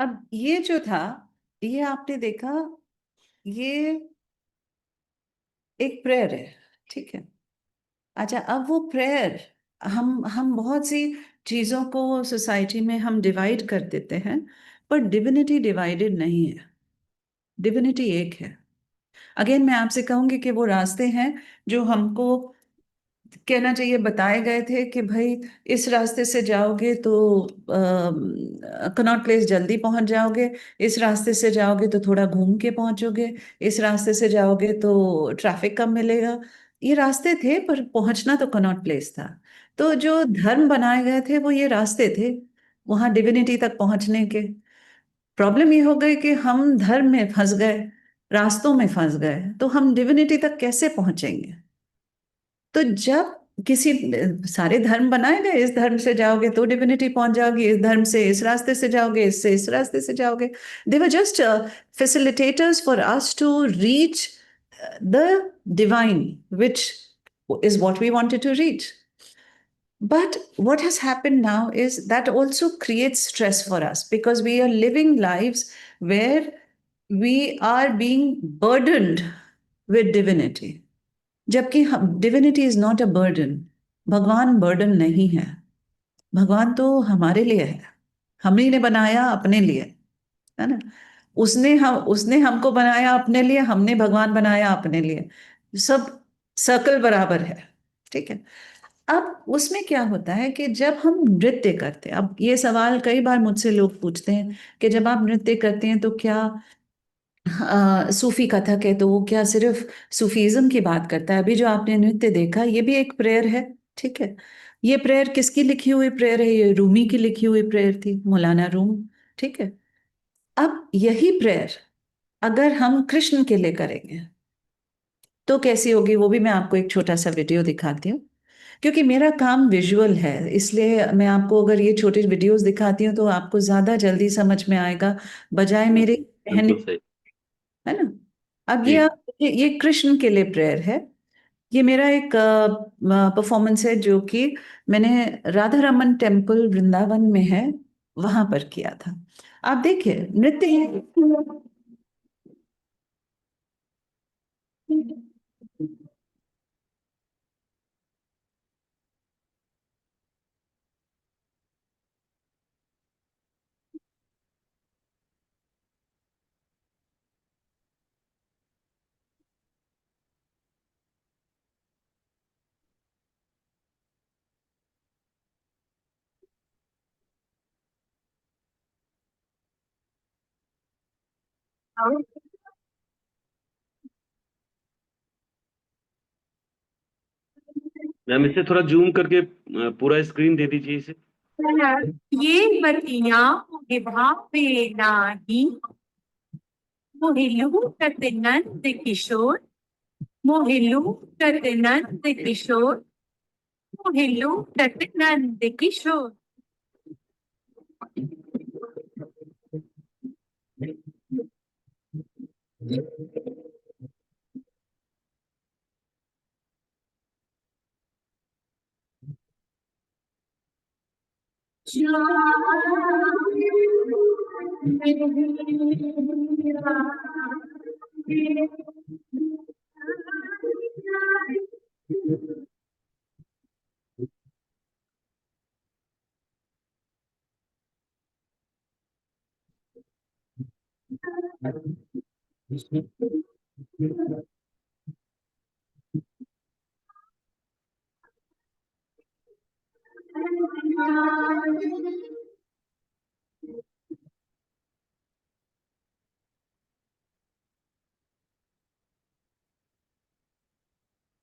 अब ये जो था, ये आपने देखा, ये एक प्रेयर है, ठीक है। अच्छा, अब वो प्रेयर, हम बहुत सी चीजों को सोसाइटी में हम डिवाइड कर देते हैं, पर डिविनिटी डिवाइडेड नहीं है, डिविनिटी एक है। अगेन मैं आपसे कहूंगी कि वो रास्ते हैं जो हमको कहना चाहिए बताए गए थे कि भाई इस रास्ते से जाओगे तो कनॉट प्लेस जल्दी पहुंच जाओगे, इस रास्ते से जाओगे तो थोड़ा घूम के पहुंचोगे, इस रास्ते से जाओगे तो ट्रैफिक कम मिलेगा। ये रास्ते थे, पर पहुंचना तो कनॉट प्लेस था। तो जो धर्म बनाए गए थे वो ये रास्ते थे वहां डिविनिटी तक पहुंचने के। प्रॉब्लम ये हो गई कि हम धर्म में फंस गए, रास्तों में फंस गए, तो हम डिविनिटी तक कैसे पहुंचेंगे? तो जब किसी, सारे धर्म बनाए गए, इस धर्म से जाओगे तो डिविनिटी पहुंच जाओगी, इस धर्म से इस रास्ते से जाओगे, इससे इस रास्ते से जाओगे। They were just facilitators for us to reach the divine, which is what we wanted to reach. But what has happened now is that also creates stress for us because we are living lives where we are being burdened with divinity. जबकि हम, divinity is not a burden, भगवान burden नहीं है। भगवान तो हमारे लिए है, हम ही ने बनाया अपने लिए, है ना। उसने हमको बनाया अपने लिए, हमने भगवान बनाया अपने लिए, सब सर्कल बराबर है, ठीक है। अब उसमें क्या होता है कि जब हम नृत्य करते हैं, अब ये सवाल कई बार मुझसे लोग पूछते हैं कि जब आप नृत्य करते हैं तो क्या सूफी कथक है तो वो क्या सिर्फ सूफीज्म की बात करता है? अभी जो आपने नृत्य देखा ये भी एक प्रेयर है, ठीक है। ये प्रेयर किसकी लिखी हुई प्रेयर है? ये रूमी की लिखी हुई प्रेयर थी, मौलाना रूम, ठीक है। अब यही प्रेयर अगर हम कृष्ण के लिए करेंगे तो कैसी होगी, वो भी मैं आपको एक छोटा सा वीडियो दिखाती हूँ। क्योंकि मेरा काम विजुअल है, इसलिए मैं आपको अगर ये छोटे वीडियोस दिखाती हूँ तो आपको ज्यादा जल्दी समझ में आएगा, बजाय मेरे कहने, बिल्कुल सही। है ना। अब जी। ये कृष्ण के लिए प्रेयर है। ये मेरा एक परफॉर्मेंस है जो कि मैंने राधा रमन टेम्पल वृंदावन में है, वहां पर किया था। आप देखिए नृत्य। मैम इसे थोड़ा जूम करके पूरा स्क्रीन दे दीजिए इसे। ये बतिया विभा पे नाही मोहिलू करते नंद किशोर मोहिलू करते नंद किशोर मोहिलू करते नंद किशोर।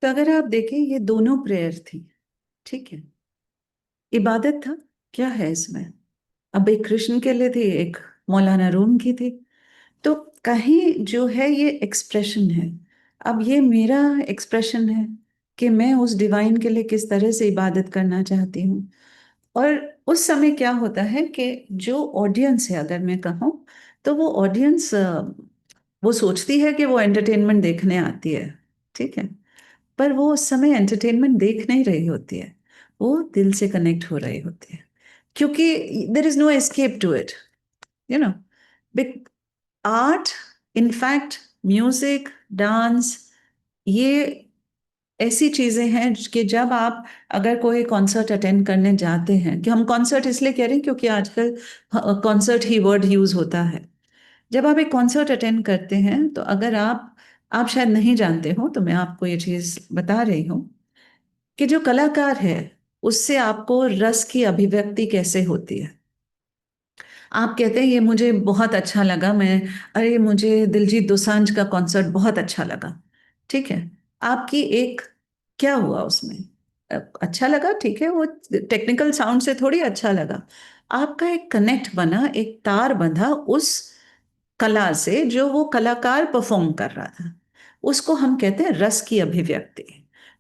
तो अगर आप देखें ये दोनों प्रेयर थी, ठीक है। इबादत था, क्या है इसमें? अब एक कृष्ण के लिए थी, एक मौलाना रूम की थी। तो कहीं जो है ये एक्सप्रेशन है। अब ये मेरा एक्सप्रेशन है कि मैं उस डिवाइन के लिए किस तरह से इबादत करना चाहती हूँ। और उस समय क्या होता है कि जो ऑडियंस है, अगर मैं कहूँ, तो वो ऑडियंस वो सोचती है कि वो एंटरटेनमेंट देखने आती है, ठीक है। पर वो उस समय एंटरटेनमेंट देख नहीं रही होती है, वो दिल से कनेक्ट हो रही होती है। क्योंकि there is no escape to it, you know. Art, in fact music, dance, ये ऐसी चीजें हैं कि जब आप अगर कोई कॉन्सर्ट अटेंड करने जाते हैं, कि हम कॉन्सर्ट इसलिए कह रहे हैं क्योंकि आजकल कॉन्सर्ट ही वर्ड यूज होता है। जब आप एक कॉन्सर्ट अटेंड करते हैं तो अगर आप शायद नहीं जानते हो, तो मैं आपको ये चीज बता रही हूँ कि जो कलाकार है उससे आपको रस की अभिव्यक्ति कैसे होती है। आप कहते हैं ये मुझे बहुत अच्छा लगा, अरे मुझे दिलजीत दोसांझ का कॉन्सर्ट बहुत अच्छा लगा। ठीक है, आपकी एक, क्या हुआ उसमें? अच्छा लगा, ठीक है, वो टेक्निकल साउंड से थोड़ी अच्छा लगा। आपका एक कनेक्ट बना, एक तार बंधा उस कला से जो वो कलाकार परफॉर्म कर रहा था। उसको हम कहते हैं रस की अभिव्यक्ति।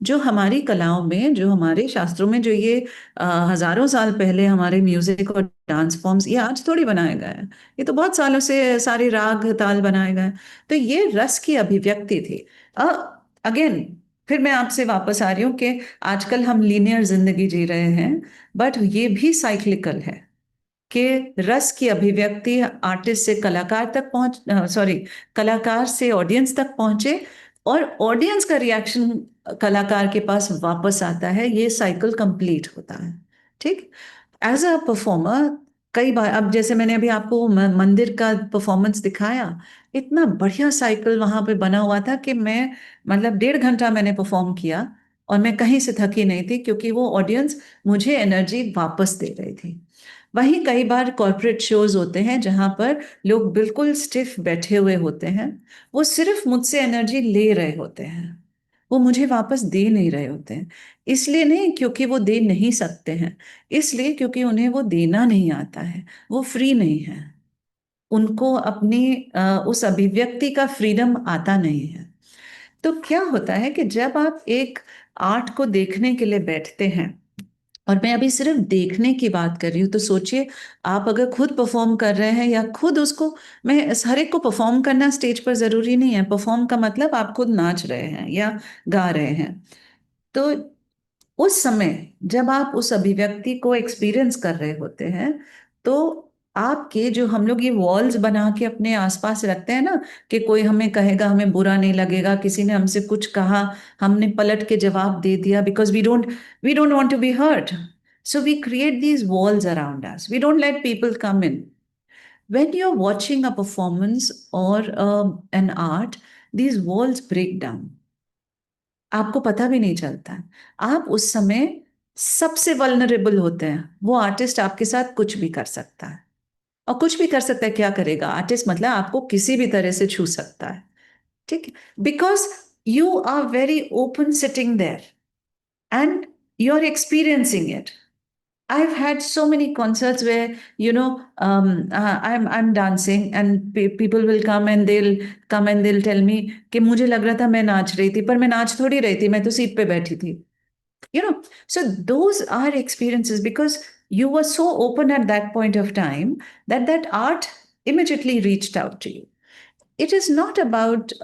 जो हमारी कलाओं में, जो हमारे शास्त्रों में, जो ये हजारों साल पहले हमारे म्यूजिक और डांस फॉर्म्स, ये आज थोड़ी बनाए गए हैं, ये तो बहुत सालों से सारे राग ताल बनाए गए हैं। तो ये रस की अभिव्यक्ति थी। अगेन, फिर मैं आपसे वापस आ रही हूँ कि आजकल हम लीनियर जिंदगी जी रहे हैं, बट ये भी साइक्लिकल है कि रस की अभिव्यक्ति आर्टिस्ट से कलाकार तक सॉरी, कलाकार से ऑडियंस तक पहुंचे, और ऑडियंस का रिएक्शन कलाकार के पास वापस आता है, ये साइकिल कंप्लीट होता है। ठीक। एज अ परफॉर्मर, कई बार, अब जैसे मैंने अभी आपको मंदिर का परफॉर्मेंस दिखाया, इतना बढ़िया साइकिल वहां पे बना हुआ था कि मैं, मतलब 1.5 घंटा मैंने परफॉर्म किया और मैं कहीं से थकी नहीं थी, क्योंकि वो ऑडियंस मुझे एनर्जी वापस दे रही थी। वहीं कई बार कॉर्पोरेट शोज होते हैं जहां पर लोग बिल्कुल स्टिफ बैठे हुए होते हैं, वो सिर्फ मुझसे एनर्जी ले रहे होते हैं, वो मुझे वापस दे नहीं रहे होते हैं। इसलिए नहीं क्योंकि वो दे नहीं सकते हैं, इसलिए क्योंकि उन्हें वो देना नहीं आता है, वो फ्री नहीं है, उनको अपनी उस अभिव्यक्ति का फ्रीडम आता नहीं है। तो क्या होता है कि जब आप एक आर्ट को देखने के लिए बैठते हैं, और मैं अभी सिर्फ देखने की बात कर रही हूँ, तो सोचिए आप अगर खुद परफॉर्म कर रहे हैं या खुद उसको, मैं हर एक को परफॉर्म करना स्टेज पर जरूरी नहीं है, परफॉर्म का मतलब आप खुद नाच रहे हैं या गा रहे हैं। तो उस समय जब आप उस अभिव्यक्ति को एक्सपीरियंस कर रहे होते हैं, तो आपके, जो हम लोग ये वॉल्स बना के अपने आसपास रखते हैं ना, कि कोई हमें कहेगा हमें बुरा नहीं लगेगा, किसी ने हमसे कुछ कहा हमने पलट के जवाब दे दिया, because we don't want to be hurt, so we create these walls around us, we don't let people come in. When you're watching a performance or an art, these walls break down. आपको पता भी नहीं चलता है। आप उस समय सबसे वल्नरेबल होते हैं। वो आर्टिस्ट आपके साथ कुछ भी कर सकता है, और कुछ भी कर सकता है, क्या करेगा आर्टिस्ट, मतलब आपको किसी भी तरह से छू सकता है। ठीक है, because you are very open sitting there and you are experiencing it. I've had so many concerts where, I'm dancing and people will come and they'll tell me कि मुझे लग रहा था मैं नाच रही थी, पर मैं नाच थोड़ी रही थी, मैं तो सीट पे बैठी थी। You know, so those are experiences because you were so open at that point of time that that art immediately reached out to you. It is not about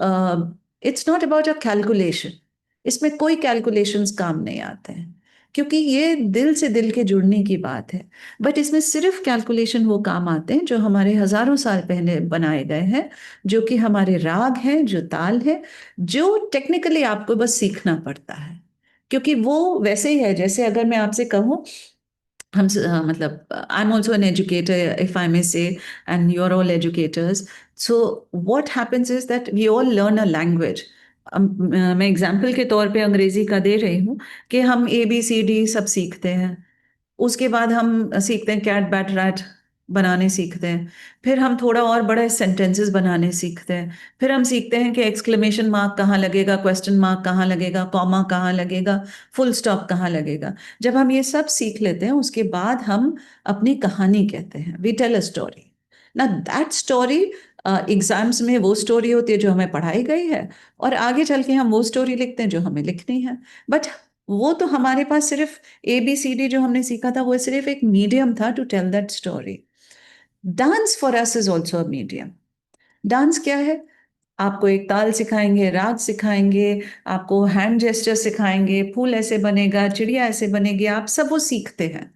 it's not about a calculation. इसमें कोई calculations काम नहीं आते हैं, क्योंकि ये दिल से दिल के जुड़ने की बात है। बट इसमें सिर्फ कैलकुलेशन वो काम आते हैं जो हमारे हजारों साल पहले बनाए गए हैं, जो कि हमारे राग हैं, जो ताल है, जो टेक्निकली आपको बस सीखना पड़ता है। क्योंकि वो वैसे ही है जैसे अगर मैं आपसे कहूँ, मतलब I am also an educator if I may say, and you are all educators. So what happens is that we all learn a language. मैं एग्जाम्पल के तौर पे अंग्रेजी का दे रही हूँ कि हम ABCD सब सीखते हैं, उसके बाद हम सीखते हैं कैट बैट रैट बनाने सीखते हैं, फिर हम थोड़ा और बड़े सेंटेंसेस बनाने सीखते हैं, फिर हम सीखते हैं कि एक्सक्लेमेशन मार्क कहाँ लगेगा, क्वेश्चन मार्क कहाँ लगेगा, कॉमा कहाँ लगेगा, फुल स्टॉप कहाँ लगेगा। जब हम ये सब सीख लेते हैं उसके बाद हम अपनी कहानी कहते हैं, वी टेल अ स्टोरी। ना दैट स्टोरी एग्जाम्स में वो स्टोरी होती है जो हमें पढ़ाई गई है, और आगे चल के हम वो स्टोरी लिखते हैं जो हमें लिखनी है। बट वो तो हमारे पास सिर्फ ABCD जो हमने सीखा था, वो सिर्फ एक मीडियम था to tell that story. Dance for us is also a medium. Dance क्या है? आपको एक ताल सिखाएंगे, राग सिखाएंगे, आपको हैंड जेस्चर सिखाएंगे, फूल ऐसे बनेगा, चिड़िया ऐसे बनेगी, आप सब वो सीखते हैं।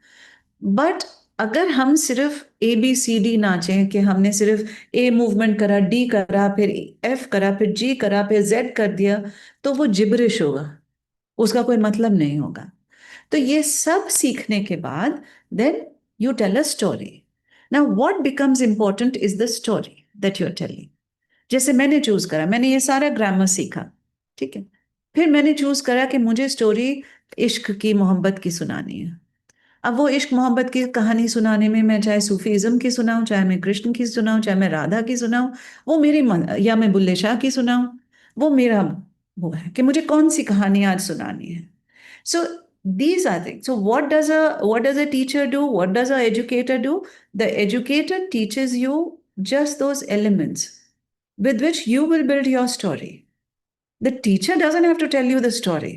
बट अगर हम सिर्फ ABCD नाचें कि हमने सिर्फ A मूवमेंट करा, D करा, फिर F करा, फिर G करा, फिर Z कर दिया, तो वो जिब्रिश होगा, उसका कोई मतलब नहीं होगा। तो ये सब सीखने के बाद then you tell a story. Now what becomes important is the story that you are telling. जैसे मैंने चूज करा, मैंने ये सारा ग्रामर सीखा, ठीक है, फिर मैंने चूज करा कि मुझे स्टोरी इश्क की, मोहब्बत की सुनानी है। अब वो इश्क मोहब्बत की कहानी सुनाने में मैं चाहे सूफीज्म की सुनाऊं, चाहे मैं कृष्ण की सुनाऊं, चाहे मैं राधा की सुनाऊं, वो मेरी मन, या मैं बुल्ले शाह की सुनाऊं, वो मेरा वो है कि मुझे कौन सी कहानी आज सुनानी है। So these are things. So what does a teacher do? What does a educator do? The educator teaches you just those elements with which you will build your story. The teacher doesn't have to tell you the story.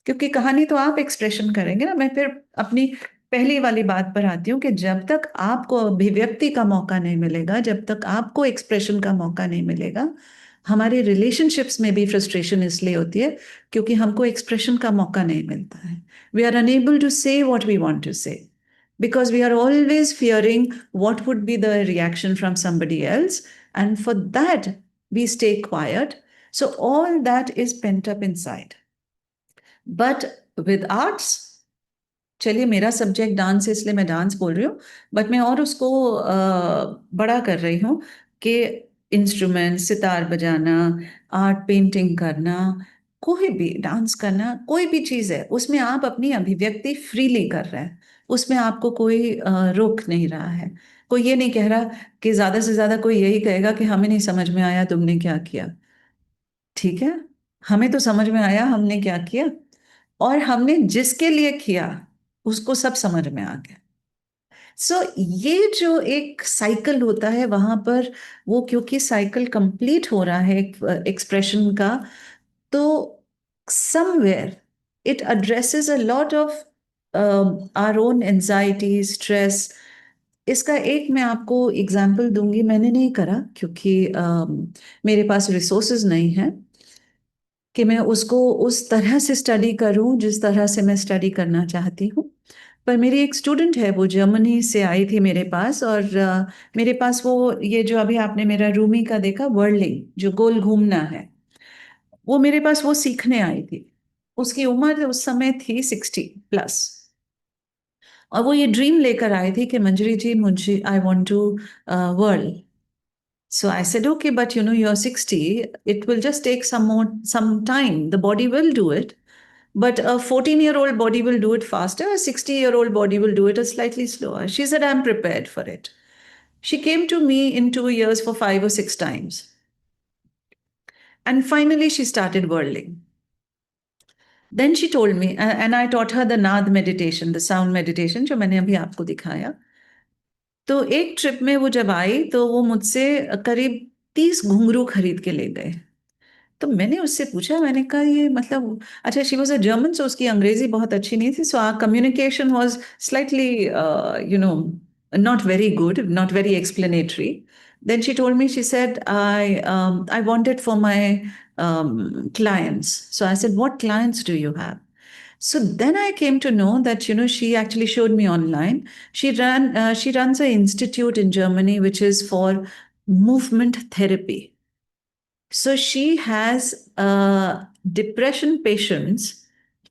क्योंकि कहानी तो आप expression करेंगे ना। मैं फिर अपनी पहली वाली बात पर आती हूँ कि जब तक आपको अभिव्यक्ति का मौका नहीं मिलेगा, जब तक आपको एक्सप्रेशन का मौका नहीं मिलेगा, हमारे रिलेशनशिप्स में भी फ्रस्ट्रेशन इसलिए होती है क्योंकि हमको एक्सप्रेशन का मौका नहीं मिलता है। वी आर अनेबल टू से व्हाट वी वांट टू से because we are always fearing what would be the reaction from somebody else, and for that we stay quiet. So all that is pent up inside. But with arts, चलिए मेरा subject dance है इसलिए मैं dance बोल रही हूँ, but मैं और उसको बड़ा कर रही हूँ कि इंस्ट्रूमेंट, सितार बजाना, आर्ट पेंटिंग करना, कोई भी डांस करना, कोई भी चीज़ है उसमें आप अपनी अभिव्यक्ति फ्रीली कर रहे हैं, उसमें आपको कोई रोक नहीं रहा है। कोई ये नहीं कह रहा कि ज़्यादा से ज़्यादा कोई यही कहेगा कि हमें नहीं समझ में आया तुमने क्या किया। ठीक है, हमें तो समझ में आया हमने क्या किया, और हमने जिसके लिए किया उसको सब समझ में आ गया। सो ये जो एक साइकिल होता है वहां पर, वो क्योंकि साइकिल कंप्लीट हो रहा है एक्सप्रेशन का, तो somewhere it addresses a lot of our own anxiety, stress. इसका एक मैं आपको एग्जांपल दूंगी, मैंने नहीं करा क्योंकि मेरे पास रिसोर्सेज नहीं है कि मैं उसको उस तरह से स्टडी करूं जिस तरह से मैं स्टडी करना चाहती हूँ। पर मेरी एक स्टूडेंट है, वो जर्मनी से आई थी मेरे पास, और मेरे पास वो, ये जो अभी आपने मेरा रूमी का देखा वर्लिंग, जो गोल घूमना है, वो मेरे पास वो सीखने आई थी। उसकी उम्र उस समय थी 60+, और वो ये ड्रीम लेकर आई थी कि मंजरी जी मुझे I want to whirl. So I said, okay, but you're 60. It will just take some time. The body will do it. But a 14-year-old body will do it faster. A 60-year-old body will do it a slightly slower. She said, I'm prepared for it. She came to me in 2 years for 5 or 6 times. And finally, she started whirling. Then she told me, and I taught her the Naad meditation, the sound meditation, जो मैंने अभी आपको दिखाया। तो एक trip में वो जब आई तो वो मुझसे करीब 30 घुंघरू खरीद के ले गए। तो मैंने उससे पूछा, मैंने कहा ये मतलब, अच्छा she was a German, so उसकी अंग्रेजी बहुत अच्छी नहीं थी, so our communication was slightly not very good, not very explanatory. Then she told me, she said I wanted for my clients. So I said, what clients do you have? So then I came to know that she actually showed me online. She runs an institute in Germany which is for movement therapy. So she has depression patients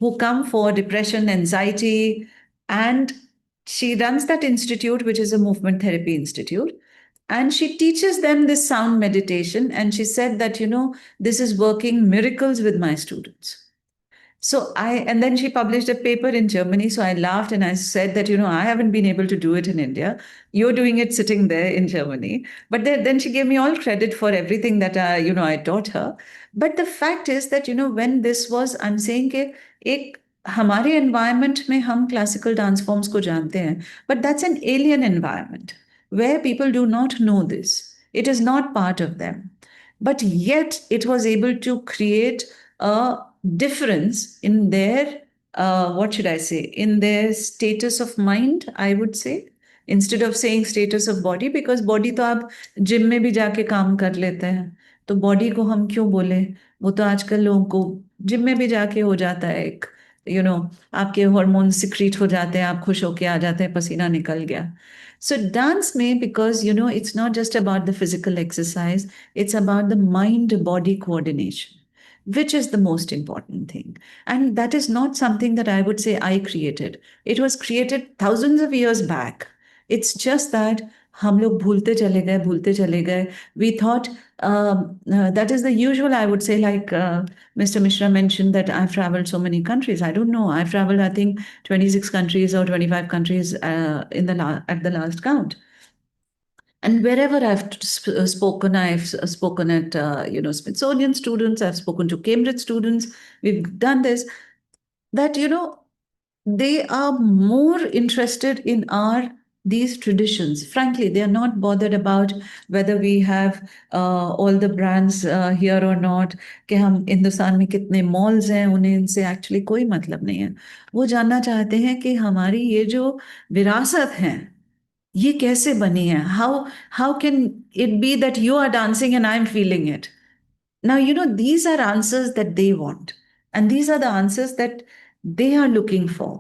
who come for depression, anxiety, and she runs that institute, which is a movement therapy institute. And she teaches them this sound meditation. And she said that, this is working miracles with my students. And then she published a paper in Germany. So I laughed and I said that, I haven't been able to do it in India. You're doing it sitting there in Germany. But then she gave me all credit for everything that, I taught her. But the fact is that, when this was, I'm saying कि एक हमारे environment में हम classical dance forms को जानते हैं, but that's an alien environment where people do not know this. It is not part of them. But yet it was able to create a difference in their, what should I say, in their status of mind, I would say, instead of saying status of body, because body तो आप gym में भी जाके काम कर लेते हैं, तो बॉडी को हम क्यों बोले, वो तो आजकल लोगों को जिम में भी जाके हो जाता है एक आपके हार्मोन सिक्रीट हो जाते हैं, आप खुश होके आ जाते हैं, पसीना निकल गया. सो डांस में, because it's not just about the physical exercise, it's about the mind body coordination, which is the most important thing. And that is not something that I would say I created. It was created thousands of years back. It's just that हम लोग भूलते चले गए, भूलते चले गए. We thought that is the usual, I would say, like Mr. Mishra mentioned that I've traveled so many countries. I don't know. I've traveled, I think, 26 countries or 25 countries at the last count. And wherever I've spoken, I've spoken at Smithsonian students, I've spoken to Cambridge students. We've done this. That they are more interested in these traditions. Frankly, they are not bothered about whether we have all the brands here or not. कि हम हिंदुस्तान में कितने malls हैं, उन्हें इनसे actually कोई मतलब नहीं है. वो जानना चाहते हैं कि हमारी ये जो विरासत है, ये कैसे बनी है. How can it be that you are dancing and I'm feeling it? Now, these are answers that they want, and these are the answers that they are looking for.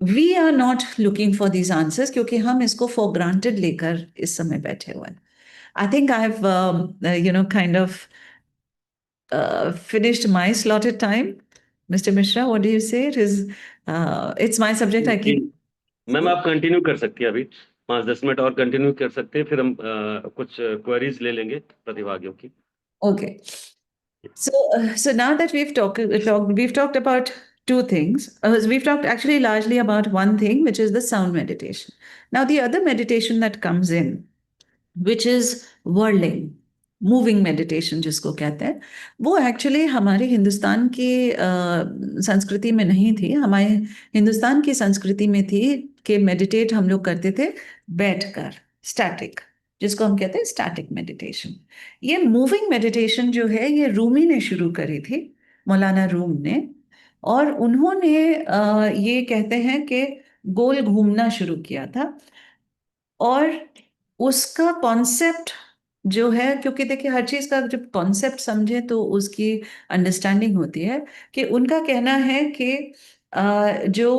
We are not looking for these answers क्योंकि हम इसको for granted लेकर इस समय बैठे हुए हैं. I think I've kind of finished my slotted time. Mr. Mishra, what do you say? It's my subject. I keep. Ma'am आप कंटिन्यू कर सकती है, अभी 5-10 मिनट और कंटिन्यू कर सकते हैं, फिर हम कुछ क्वेरीज ले लेंगे प्रतिभागियों की. Okay. So now that we've talked about two things. We've talked actually largely about one thing, which is the sound meditation. Now, the other meditation that comes in, which is whirling, moving meditation जिसको कहते हैं, वो actually हमारे हिंदुस्तान की संस्कृति में नहीं थी. हमारे हिंदुस्तान की संस्कृति में थी कि मेडिटेट हम लोग करते थे बैठकर, स्टैटिक, जिसको हम कहते हैं स्टैटिक मेडिटेशन. ये मूविंग मेडिटेशन जो है, ये रूमी ने शुरू करी थी, मौलाना रूम ने. और उन्होंने ये कहते हैं कि गोल घूमना शुरू किया था. और उसका कॉन्सेप्ट जो है, क्योंकि देखिए हर चीज का जब कॉन्सेप्ट समझे तो उसकी अंडरस्टैंडिंग होती है. कि उनका कहना है कि जो,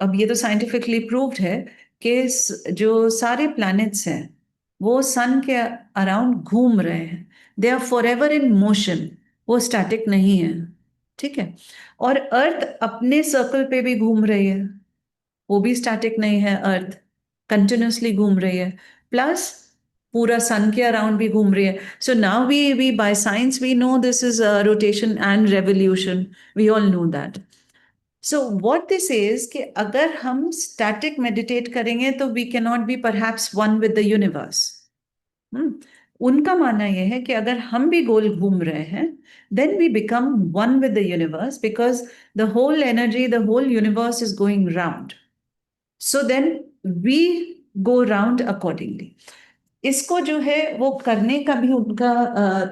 अब ये तो साइंटिफिकली प्रूव्ड है कि जो सारे प्लैनेट्स हैं वो सन के अराउंड घूम रहे हैं. They are forever in motion, वो स्टैटिक नहीं है. ठीक है. और अर्थ अपने सर्कल पे भी घूम रही है, वो भी स्टैटिक नहीं है. अर्थ कंटिन्यूसली घूम रही है, प्लस पूरा सन के अराउंड भी घूम रही है. So now we by science we know this is rotation and revolution. We all know that. So what this is कि अगर हम स्टैटिक मेडिटेट करेंगे तो we can not be perhaps one with the universe. उनका मानना यह है कि अगर हम भी गोल घूम रहे हैं, then we become one with the universe, because the whole energy, the whole universe is going round. So then we go round accordingly. इसको जो है वो करने का भी उनका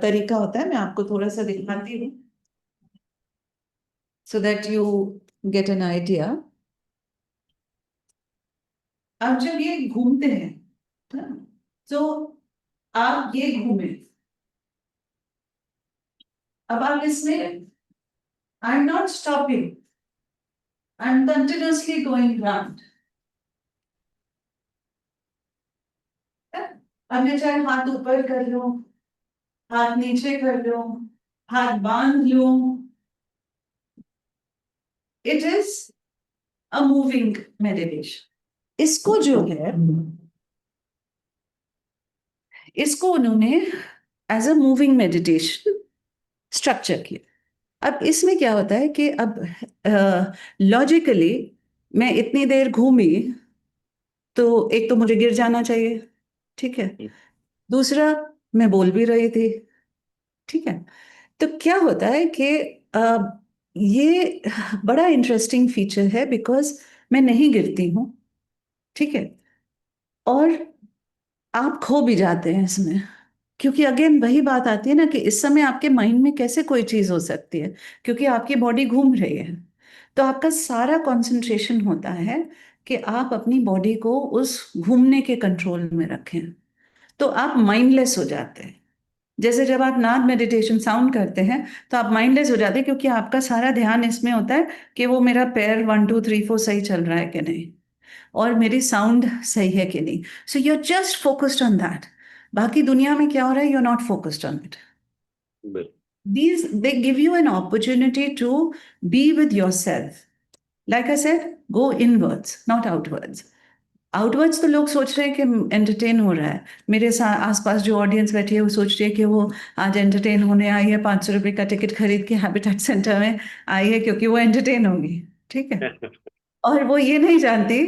तरीका होता है. मैं आपको थोड़ा सा दिखाती हूँ so that you get an idea. अब जब ये घूमते हैं, तो आप ये घूमे, अब आप इसमें I'm not stopping, I'm continuously going round. अब मैं चाहे हाथ ऊपर कर लूं, हाथ नीचे कर लूं, हाथ बांध लूं, it is a moving meditation. इसको जो है, इसको उन्होंने as a moving meditation structure किया. अब इसमें क्या होता है कि अब लॉजिकली मैं इतनी देर घूमी तो एक तो मुझे गिर जाना चाहिए. ठीक है. दूसरा, मैं बोल भी रही थी. ठीक है. तो क्या होता है कि ये बड़ा इंटरेस्टिंग फीचर है, बिकॉज मैं नहीं गिरती हूँ. ठीक है. और आप खो भी जाते हैं इसमें, क्योंकि अगेन वही बात आती है ना कि इस समय आपके माइंड में कैसे कोई चीज हो सकती है, क्योंकि आपकी बॉडी घूम रही है. तो आपका सारा कंसंट्रेशन होता है कि आप अपनी बॉडी को उस घूमने के कंट्रोल में रखें. तो आप माइंडलेस हो जाते हैं. जैसे जब आप नाद मेडिटेशन साउंड करते हैं तो आप माइंडलेस हो जाते हैं, क्योंकि आपका सारा ध्यान इसमें होता है कि वो मेरा पैर 1 2 3 4 सही चल रहा है कि नहीं, और मेरी साउंड सही है कि नहीं। So you are just focused on that. बाकी दुनिया में क्या हो रहा है, you are not focused on it. बिल्कुल। These, they give you an opportunity to be with yourself. Like I said, go inwards, not outwards. Outwards तो लोग सोच रहे हैं कि एंटरटेन हो रहा है। मेरे आसपास जो ऑडियंस बैठी है वो सोच रही है कि वो आज एंटरटेन होने आई है, 500 रुपये का टिकट खरीद के हैबिटेट सेंटर में आई है, क्योंकि वो एंटरटेन होगी। ठीक है। और वो ये नहीं जानती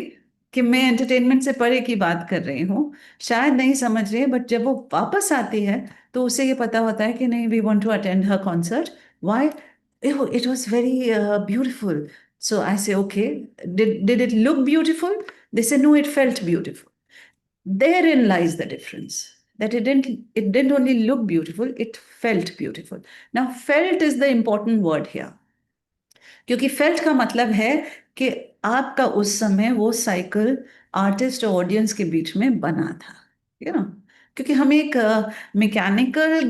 कि मैं एंटरटेनमेंट से परे की बात कर रही हूँ। शायद नहीं समझ रही है, बट जब वो वापस आती है तो उसे ये पता होता है कि नहीं, we want to attend her concert. Why? It was very beautiful. So I say okay, did it look beautiful? They say no, it felt beautiful. Therein lies the difference. That it didn't only look beautiful, it felt beautiful. Now, felt is the important word here. क्योंकि felt का मतलब है कि आपका उस समय वो cycle artist और ऑडियंस के बीच में बना था, यू नो। क्योंकि हम एक mechanical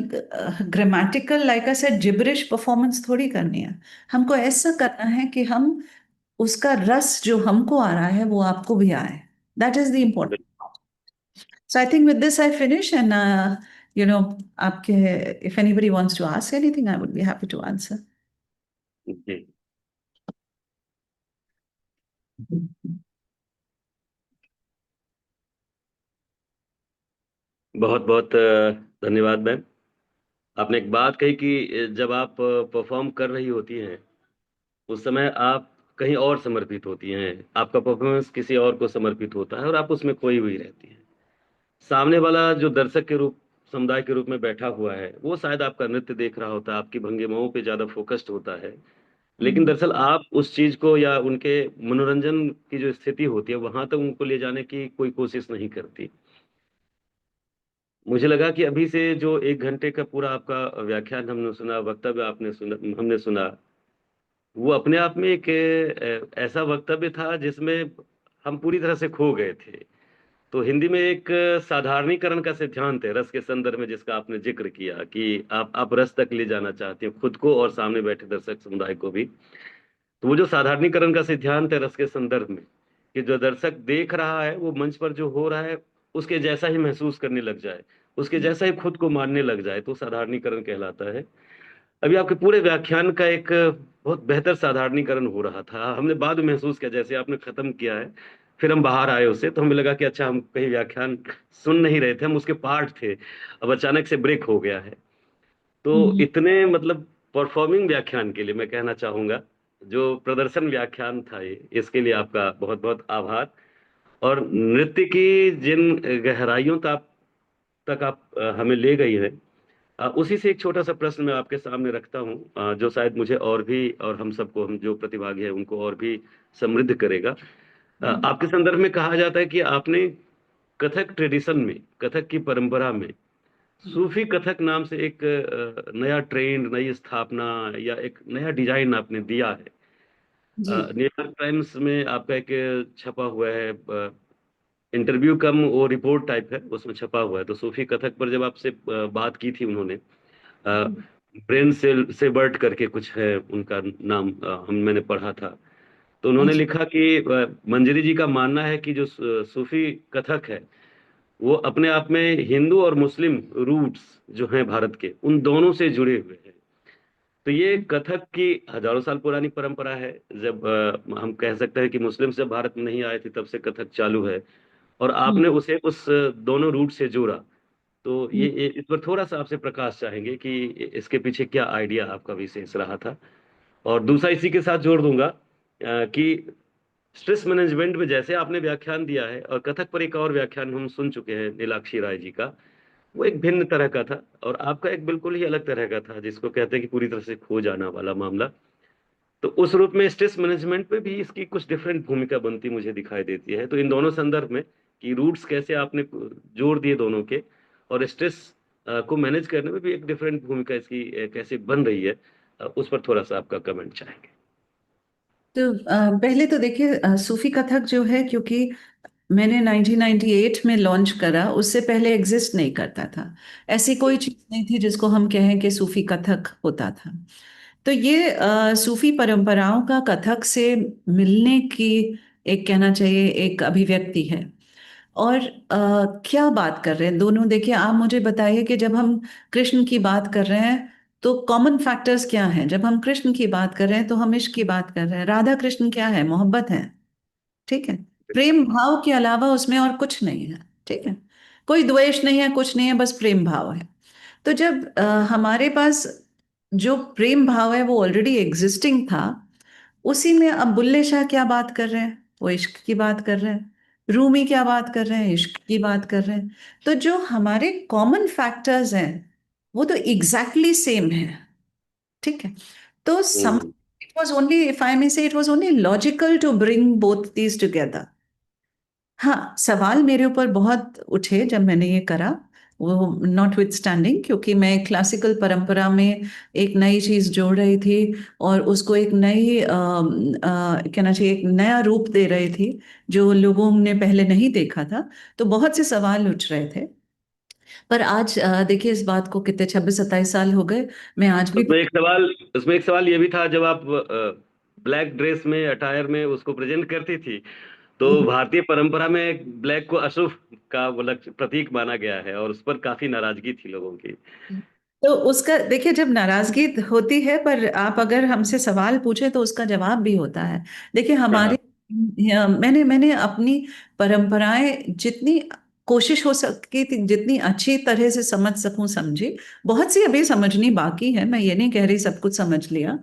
grammatical like I said gibberish performance थोड़ी करनी है। हमको ऐसा करना है कि हम उसका रस जो हमको आ रहा है वो आपको भी आए। That is the important. So I think with this I finish, and you know, आपके if anybody wants to ask anything I would be happy to answer. जी, बहुत बहुत धन्यवाद मैम। आपने एक बात कही कि जब आप परफॉर्म कर रही होती हैं उस समय आप कहीं और समर्पित होती हैं, आपका परफॉर्मेंस किसी और को समर्पित होता है और आप उसमें खोई हुई रहती हैं। सामने वाला जो दर्शक के रूप समुदाय के रूप में बैठा हुआ है वो शायद आपका नृत्य देख रहा होता है, आपकी भंगिमाओं पे ज्यादा फोकस्ड होता है, लेकिन दरअसल आप उस चीज को या उनके मनोरंजन की जो स्थिति होती है वहां तक उनको ले जाने की कोई कोशिश नहीं करती। मुझे लगा कि अभी से जो 1 घंटे का पूरा आपका व्याख्यान हमने सुना, वक्तव्य आपने सुना, हमने सुना, वो अपने आप में एक ऐसा वक्तव्य था जिसमें हम पूरी तरह से खो गए थे। तो हिंदी में एक साधारणीकरण का सिद्धांत है रस के संदर्भ में, जिसका आपने जिक्र किया कि आप रस तक ले जाना चाहते हो खुद को और सामने बैठे दर्शक समुदाय को भी। तो वो जो साधारणीकरण का सिद्धांत है रस के संदर्भ में, कि जो दर्शक देख रहा है वो मंच पर जो हो रहा है उसके जैसा ही महसूस करने लग जाए, उसके जैसा ही खुद को मानने लग जाए, तो साधारणीकरण कहलाता है। अभी आपके पूरे व्याख्यान का एक बहुत बेहतर साधारणीकरण हो रहा था। हमने बाद में महसूस किया जैसे आपने खत्म किया है, फिर हम बाहर आए उससे, तो हमें लगा कि अच्छा हम कहीं व्याख्यान सुन नहीं रहे थे, हम उसके पार्ट थे। अब अचानक से ब्रेक हो गया है। तो इतने मतलब परफॉर्मिंग व्याख्यान के लिए मैं कहना चाहूंगा, जो प्रदर्शन व्याख्यान था ये, इसके लिए आपका बहुत बहुत आभार। और नृत्य की जिन गहराइयों तक आप हमें ले गई है, उसी से एक छोटा सा प्रश्न मैं आपके सामने रखता हूँ, जो शायद मुझे और भी और हम सबको, हम जो प्रतिभागी हैं उनको और भी समृद्ध करेगा। आपके संदर्भ में कहा जाता है कि आपने कथक ट्रेडिशन में, कथक की परंपरा में सूफी कथक नाम से एक नया ट्रेंड, नई स्थापना या एक नया डिजाइन आपने दिया है। जी। न्यूयॉर्क टाइम्स में आपका एक छपा हुआ है इंटरव्यू कम वो रिपोर्ट टाइप है, उसमें छपा हुआ है। तो सूफी कथक पर जब आपसे बात की थी उन्होंने, ब्रेन सेबर्ट करके कुछ है उनका नाम, मैंने पढ़ा था। तो उन्होंने अच्छा। लिखा कि मंजरी जी का मानना है कि जो सूफी कथक है वो अपने आप में हिंदू और मुस्लिम रूट्स जो हैं भारत के, उन दोनों से जुड़े हुए हैं। तो ये कथक की हजारों साल पुरानी परंपरा है। जब हम कह सकते हैं कि मुस्लिम जब भारत में नहीं आए थे तब से कथक चालू है, और आपने उसे उस दोनों रूट से जोड़ा। तो ये इस पर थोड़ा सा आपसे प्रकाश चाहेंगे कि इसके पीछे क्या आइडिया आपका विशेष रहा था। और दूसरा इसी के साथ जोड़ दूंगा कि स्ट्रेस मैनेजमेंट में जैसे आपने व्याख्यान दिया है, और कथक पर एक और व्याख्यान हम सुन चुके हैं नीलाक्षी राय जी का, वो एक भिन्न तरह का था, और आपका एक बिल्कुल ही अलग तरह का था जिसको कहते हैं कि पूरी तरह से खो जाना वाला मामला। तो उस रूप में स्ट्रेस मैनेजमेंट में भी इसकी कुछ डिफरेंट भूमिका बनती मुझे दिखाई देती है। तो इन दोनों संदर्भ में कि रूट्स कैसे आपने जोड़ दिए दोनों के, और स्ट्रेस को मैनेज करने में भी एक डिफरेंट भूमिका इसकी कैसे बन रही है, उस पर थोड़ा सा आपका कमेंट चाहेंगे। तो पहले तो देखिए, सूफी कथक जो है, क्योंकि मैंने 1998 में लॉन्च करा, उससे पहले एग्जिस्ट नहीं करता था। ऐसी कोई चीज नहीं थी जिसको हम कहें कि सूफी कथक होता था। तो ये सूफी परंपराओं का कथक से मिलने की, एक कहना चाहिए, एक अभिव्यक्ति है। और क्या बात कर रहे हैं दोनों, देखिए आप मुझे बताइए कि जब हम कृष्ण की बात कर रहे हैं तो कॉमन फैक्टर्स क्या हैं? जब हम कृष्ण की बात कर रहे हैं तो हम इश्क की बात कर रहे हैं। राधा कृष्ण क्या है? मोहब्बत है। ठीक है। प्रेम भाव के अलावा उसमें और कुछ नहीं है। ठीक है। कोई द्वेष नहीं है, कुछ नहीं है, बस प्रेम भाव है। तो जब हमारे पास जो प्रेम भाव है वो ऑलरेडी एग्जिस्टिंग था, उसी में अब बुल्ले शाह क्या बात कर रहे हैं? वो इश्क की बात कर रहे हैं। रूमी क्या बात कर रहे हैं? इश्क की बात कर रहे हैं। तो जो हमारे कॉमन फैक्टर्स हैं वो तो एग्जैक्टली सेम है। ठीक है। तो some hmm. It was only, if I may say, it was only logical to bring both these together. हाँ, सवाल मेरे ऊपर बहुत उठे जब मैंने ये करा, वो नॉट विथ स्टैंडिंग, क्योंकि मैं क्लासिकल परंपरा में एक नई चीज जोड़ रही थी और उसको एक नई कहना चाहिए एक नया रूप दे रही थी जो लोगों ने पहले नहीं देखा था। तो बहुत से सवाल उठ रहे थे। पर आज देखिए, इस बात को कितने 26-27 साल हो गए, मैं आज भी। उसमें एक सवाल ये भी था, जब आप ब्लैक ड्रेस में, अटायर में उसको प्रेजेंट करती थी, तो भारतीय परंपरा में ब्लैक को अशुभ का वो प्रतीक माना गया है, और उस पर काफी नाराजगी थी लोगों की। तो उसका देखिए, जब नाराजगी होती है, पर आप अगर हमसे सवाल पूछे तो उसका जवाब भी होता है। देखिए हाँ, हमारे, मैंने मैंने अपनी परंपराएं जितनी कोशिश हो सकी थी, जितनी अच्छी तरह से समझ सकूं समझी। बहुत सी अभी समझनी बाकी है, मैं ये नहीं कह रही सब कुछ समझ लिया।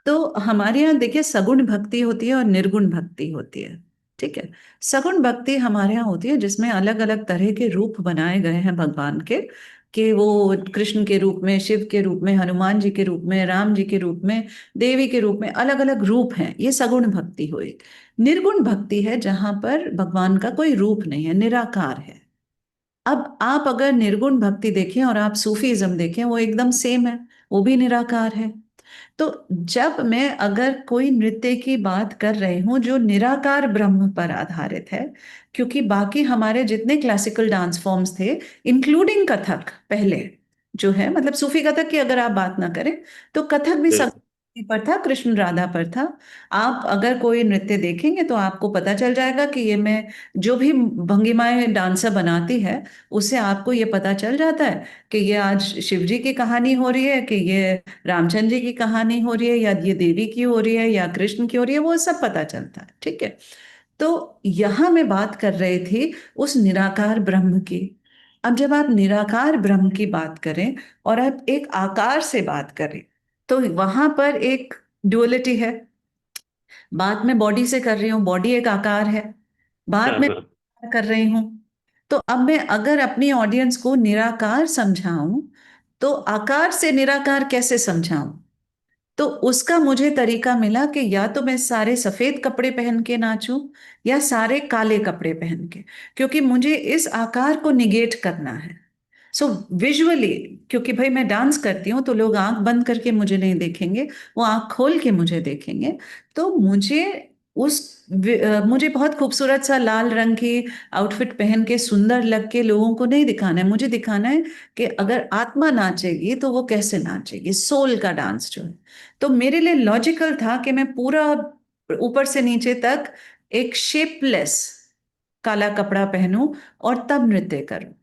तो हमारे यहाँ देखिए सगुण भक्ति होती है और निर्गुण भक्ति होती है। ठीक है। सगुण भक्ति हमारे यहाँ होती है जिसमें अलग अलग तरह के रूप बनाए गए हैं भगवान के, कि वो कृष्ण के रूप में, शिव के रूप में, हनुमान जी के रूप में, राम जी के रूप में, देवी के रूप में, अलग अलग रूप हैं। ये सगुण भक्ति हुई। निर्गुण भक्ति है जहां पर भगवान का कोई रूप नहीं है, निराकार है। अब आप अगर निर्गुण भक्ति देखें और आप सूफीज्म देखें, वो एकदम सेम है। वो भी निराकार है। तो जब मैं अगर कोई नृत्य की बात कर रही हूं जो निराकार ब्रह्म पर आधारित है, क्योंकि बाकी हमारे जितने क्लासिकल डांस फॉर्म्स थे, इंक्लूडिंग कथक पहले जो है, मतलब सूफी कथक की अगर आप बात ना करें तो कथक भी सब बिल्कुल। पर था, कृष्ण राधा पर था। आप अगर कोई नृत्य देखेंगे तो आपको पता चल जाएगा कि ये मैं जो भी भंगिमाएं डांसर बनाती है, उससे आपको ये पता चल जाता है कि ये आज शिव जी की कहानी हो रही है, कि ये रामचंद्र जी की कहानी हो रही है, या ये देवी की हो रही है, या कृष्ण की हो रही है, वो सब पता चलता है। ठीक है। तो यहां मैं बात कर रही थी उस निराकार ब्रह्म की। अब जब आप निराकार ब्रह्म की बात करें और आप एक आकार से बात करें, तो वहां पर एक डुअलिटी है। बात मैं बॉडी से कर रही हूँ, बॉडी एक आकार है। बात हाँ, मैं हाँ। कर रही हूँ। तो अब मैं अगर अपनी ऑडियंस को निराकार समझाऊं तो आकार से निराकार कैसे समझाऊं? तो उसका मुझे तरीका मिला कि या तो मैं सारे सफेद कपड़े पहन के नाचूं या सारे काले कपड़े पहन के, क्योंकि मुझे इस आकार को निगेट करना है। सो विजुअली, क्योंकि भाई मैं डांस करती हूँ तो लोग आंख बंद करके मुझे नहीं देखेंगे, वो आंख खोल के मुझे देखेंगे। तो मुझे मुझे बहुत खूबसूरत सा लाल रंग की आउटफिट पहन के सुंदर लग के लोगों को नहीं दिखाना है। मुझे दिखाना है कि अगर आत्मा नाचेगी तो वो कैसे नाचेगी, सोल का डांस जो है। तो मेरे लिए लॉजिकल था कि मैं पूरा ऊपर से नीचे तक एक शेपलेस काला कपड़ा पहनूं और तब नृत्य करूं।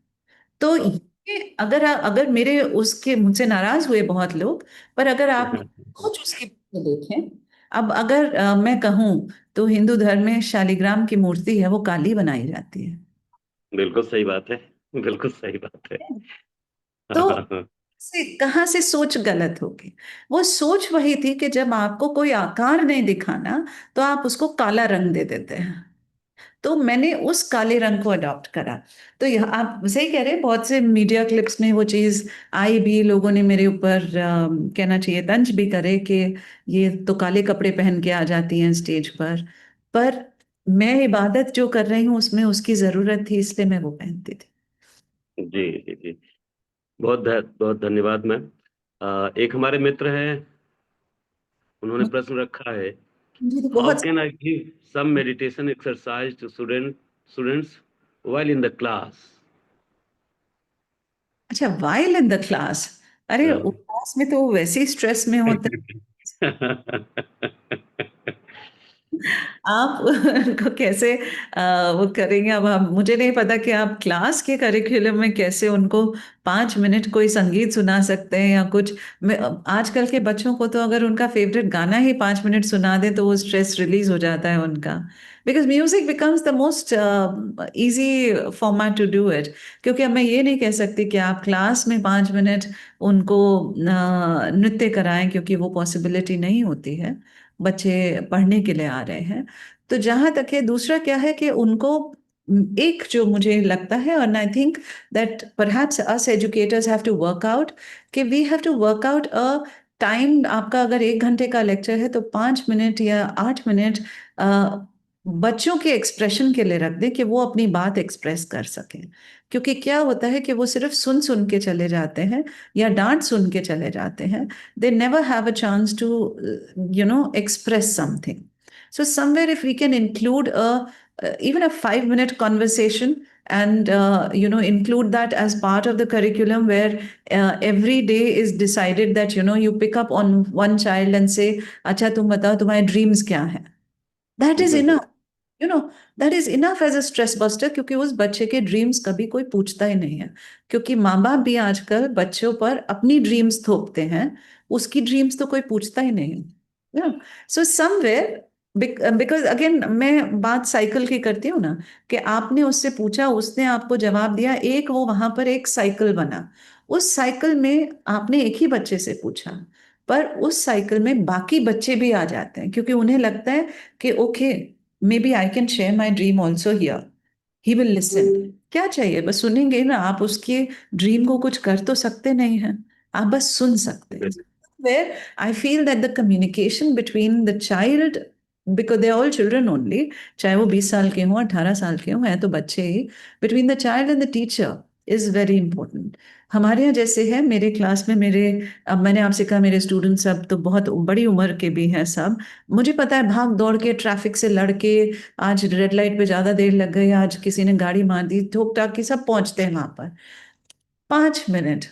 तो ये अगर अगर मेरे उसके, मुझसे नाराज हुए बहुत लोग, पर अगर आप कुछ उसके पीछे देखें, अब अगर मैं कहूं तो हिंदू धर्म में शालिग्राम की मूर्ति है, वो काली बनाई जाती है। बिल्कुल सही बात है। बिल्कुल सही बात है। हाँ, तो हाँ, हाँ। कहाँ से सोच गलत होगी? वो सोच वही थी कि जब आपको कोई आकार नहीं दिखाना तो आप उसको काला रंग दे देते हैं। तो मैंने उस काले रंग को अडॉप्ट करा। तो यह आप सही कह रहे हैं, बहुत से मीडिया क्लिप्स में वो चीज आई भी, लोगों ने मेरे ऊपर कहना चाहिए तंज भी करे कि ये तो काले कपड़े पहन के आ जाती हैं स्टेज पर मैं इबादत जो कर रही हूँ उसमें उसकी जरूरत थी, इसलिए मैं वो पहनती थी। जी, जी, जी। बहुत धन्यवाद मैम। एक हमारे मित्र हैं, उन्होंने प्रश्न रखा है। मुझे तो हाउ बहुत can I give some meditation exercise to student students while in the class. अच्छा, वाइल इन द क्लास। अरे हाँ। उस क्लास में तो वो वैसे ही स्ट्रेस में होते हैं। आप उनको कैसे वो करेंगे? अब मुझे नहीं पता कि आप क्लास के करिकुलम में कैसे उनको 5 मिनट कोई संगीत सुना सकते हैं या कुछ। आजकल के बच्चों को तो अगर उनका फेवरेट गाना ही 5 मिनट सुना दे तो वो स्ट्रेस रिलीज हो जाता है उनका। Because music becomes the most easy format to do it. क्योंकि अब मैं ये नहीं कह सकती कि आप क्लास में 5 मिनट उनको नृत्य कराएं, क्योंकि वो पॉसिबिलिटी नहीं होती है। बच्चे पढ़ने के लिए आ रहे हैं। तो जहां तक है, दूसरा क्या है कि उनको एक जो मुझे लगता है, और I think that perhaps us educators have to work out, कि we have to work out a time. आपका अगर 1 घंटे का लेक्चर है तो 5 मिनट या 8 मिनट बच्चों के एक्सप्रेशन के लिए रख दें, कि वो अपनी बात एक्सप्रेस कर सकें। क्योंकि क्या होता है कि वो सिर्फ सुन सुन के चले जाते हैं या डांट सुन के चले जाते हैं। They never have a chance to express something. So somewhere if we can include even a 5 minute conversation, and include that as part of the curriculum, where every day is decided that you pick up on one child and say, अच्छा तुम बताओ तुम्हारे dreams क्या हैं। That is बिल्कुल। Enough, you know that is enough as a stress buster. क्योंकि उस बच्चे के ड्रीम्स कभी कोई पूछता ही नहीं है। क्योंकि माँ बाप भी आजकल बच्चों पर अपनी ड्रीम्स थोपते हैं, उसकी ड्रीम्स तो कोई पूछता ही नहीं है। सो समवेयर, बिकॉज अगेन मैं बात साइकिल की करती हूँ ना, कि आपने उससे पूछा, उसने आपको जवाब दिया, एक वो वहां पर एक साइकिल बना। उस साइकिल में आपने एक ही बच्चे से पूछा, पर उस साइकिल में बाकी बच्चे भी आ जाते हैं, क्योंकि उन्हें लगता है कि okay, maybe I can share my dream also here, he will listen. क्या चाहिए, बस सुनेंगे ना। आप उसके ड्रीम को कुछ कर तो सकते नहीं हैं, आप बस सुन सकते हैं। बिल्कुल। Where I feel that the communication between the child, because they are all children only, चाहे वो 20 साल के हों 18 साल के हों, हैं तो बच्चे ही, between the child and the teacher is very important। हमारे यहाँ जैसे है, मेरे क्लास में मेरे, अब मैंने आपसे कहा मेरे स्टूडेंट सब तो बहुत बड़ी उम्र के भी हैं सब। मुझे पता है, भाग दौड़ के ट्रैफिक से लड़के, आज रेड लाइट पे ज्यादा देर लग गई, आज किसी ने गाड़ी मार दी, ठोक टाक के सब पहुंचते हैं वहां पर। 5 minute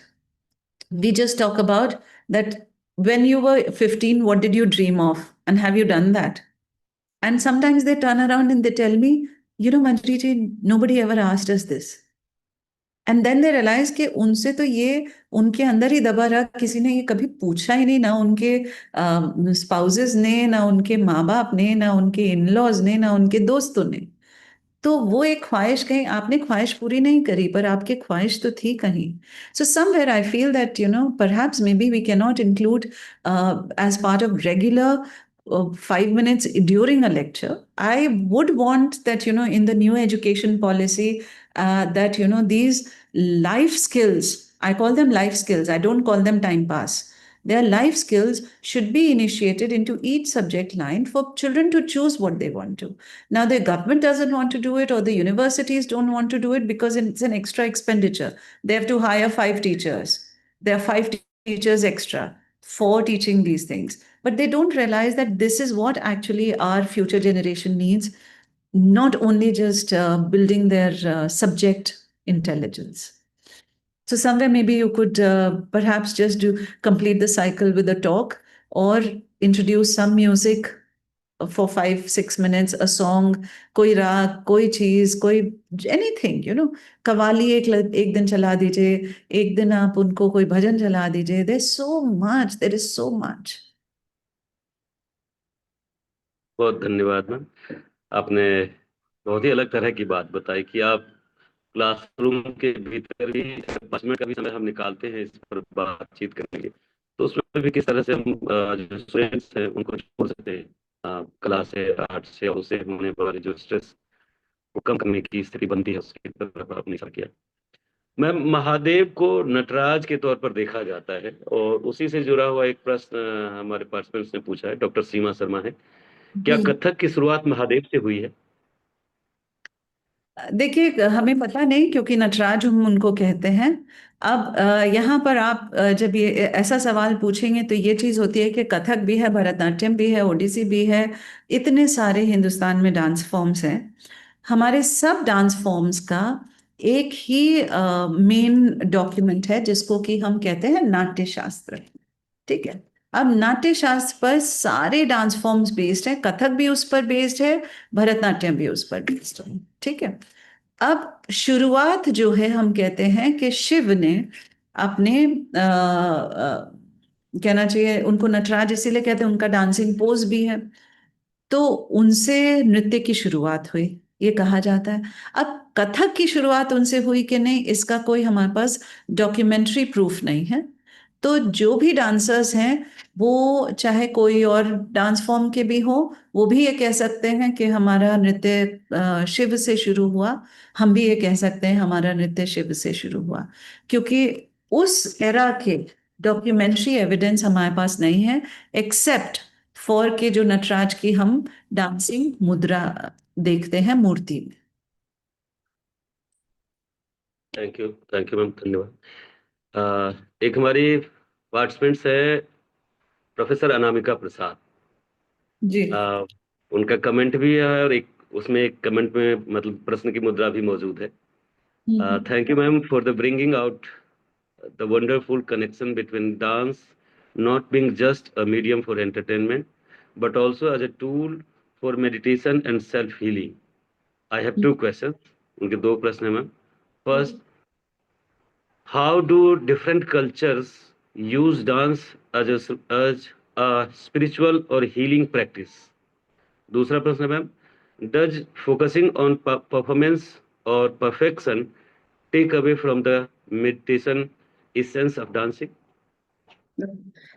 we just talk about that, when you were 15 what did you dream of, and have you done that? And sometimes they turn around and they tell me, Manjri ji, nobody ever asked us this। And then they realise कि उनसे तो ये उनके अंदर ही दबा रहा, किसी ने ये कभी पूछा ही नहीं, ना उनके स्पाउसेस ने, ना उनके माँ बाप ने, ना उनके इन लॉज ने, ना उनके दोस्तों ने। तो वो एक ख्वाहिश, कहीं आपने ख्वाहिश पूरी नहीं करी, पर आपकी ख्वाहिश तो थी कहीं। So somewhere I feel that perhaps maybe we can not include as part of regular 5 minutes during a lecture। I would want that in the new education policy, that these life skills, I call them life skills, I don't call them time pass, their life skills should be initiated into each subject line for children to choose what they want to। Now, the government doesn't want to do it, or the universities don't want to do it, because it's an extra expenditure. They have to hire 5 teachers. There are teachers extra for teaching these things. But they don't realize that this is what actually our future generation needs, not only just building their subject intelligence। So somewhere maybe you could perhaps just complete the cycle with a talk, or introduce some music for 5-6 minutes, a song, कोई राग, कोई चीज, कोई anything, qawwali एक दिन चला दीजिए, एक दिन आप उनको कोई भजन चला दीजिए। there is so much। बहुत धन्यवाद मैम। आपने बहुत ही अलग तरह की बात बताई कि आप क्लासरूम के भीतर भी 5 मिनट का भी समय हम निकालते हैं इस पर बातचीत करने के, तो उसमें भी किस तरह से हम जो स्टूडेंट्स हैं उनको जोड़ सकते हैं कला से, आर्ट से, और उससे होने वाले जो स्ट्रेस को कम करने की स्थिति बनती है उसकी तरफ आपने इशारा किया। मैम, महादेव को नटराज के तौर पर देखा जाता है, और उसी से जुड़ा हुआ एक प्रश्न हमारे पार्टिसिपेंट्स ने पूछा है, डॉक्टर सीमा शर्मा है। क्या जी, कथक की शुरुआत महादेव से हुई है? देखिए हमें पता नहीं, क्योंकि नटराज हम उनको कहते हैं। अब यहाँ पर आप जब ये ऐसा सवाल पूछेंगे तो ये चीज होती है कि कथक भी है, भरतनाट्यम भी है, ओडिसी भी है, इतने सारे हिंदुस्तान में डांस फॉर्म्स हैं। हमारे सब डांस फॉर्म्स का एक ही मेन डॉक्यूमेंट है जिसको कि हम कहते हैं नाट्य शास्त्र। ठीक है। अब नाट्य शास्त्र पर सारे डांस फॉर्म्स बेस्ड है, कथक भी उस पर बेस्ड है, भरतनाट्यम भी उस पर बेस्ड है। ठीक है। अब शुरुआत जो है, हम कहते हैं कि शिव ने अपने कहना चाहिए उनको नटराज इसीलिए कहते हैं, उनका डांसिंग पोज भी है, तो उनसे नृत्य की शुरुआत हुई ये कहा जाता है। अब कथक की शुरुआत उनसे हुई कि नहीं, इसका कोई हमारे पास डॉक्यूमेंट्री प्रूफ नहीं है। तो जो भी डांसर्स हैं वो चाहे कोई और डांस फॉर्म के भी हो, वो भी ये कह सकते हैं कि हमारा नृत्य शिव से शुरू हुआ। हम भी ये कह सकते हैं हमारा नृत्य शिव से शुरू हुआ, क्योंकि उस एरा के डॉक्यूमेंट्री एविडेंस हमारे पास नहीं है, एक्सेप्ट फॉर के जो नटराज की हम डांसिंग मुद्रा देखते हैं मूर्ति में। थैंक यू मैम, धन्यवाद। एक हमारी पार्टिसिपेंट्स है प्रोफेसर अनामिका प्रसाद। जी। उनका कमेंट भी है और एक उसमें एक कमेंट में मतलब प्रश्न की मुद्रा भी मौजूद है। Thank you, ma'am, for the bringing out the wonderful connection between dance not being just a medium for entertainment, but also as a tool for meditation and self-healing. I have two questions. उनके दो प्रश्न हैं ma'am. First, how do different cultures use dance as a spiritual or healing practice? दूसरा प्रश्न है ma'am, does focusing on performance or perfection take away from the meditation essence of dancing?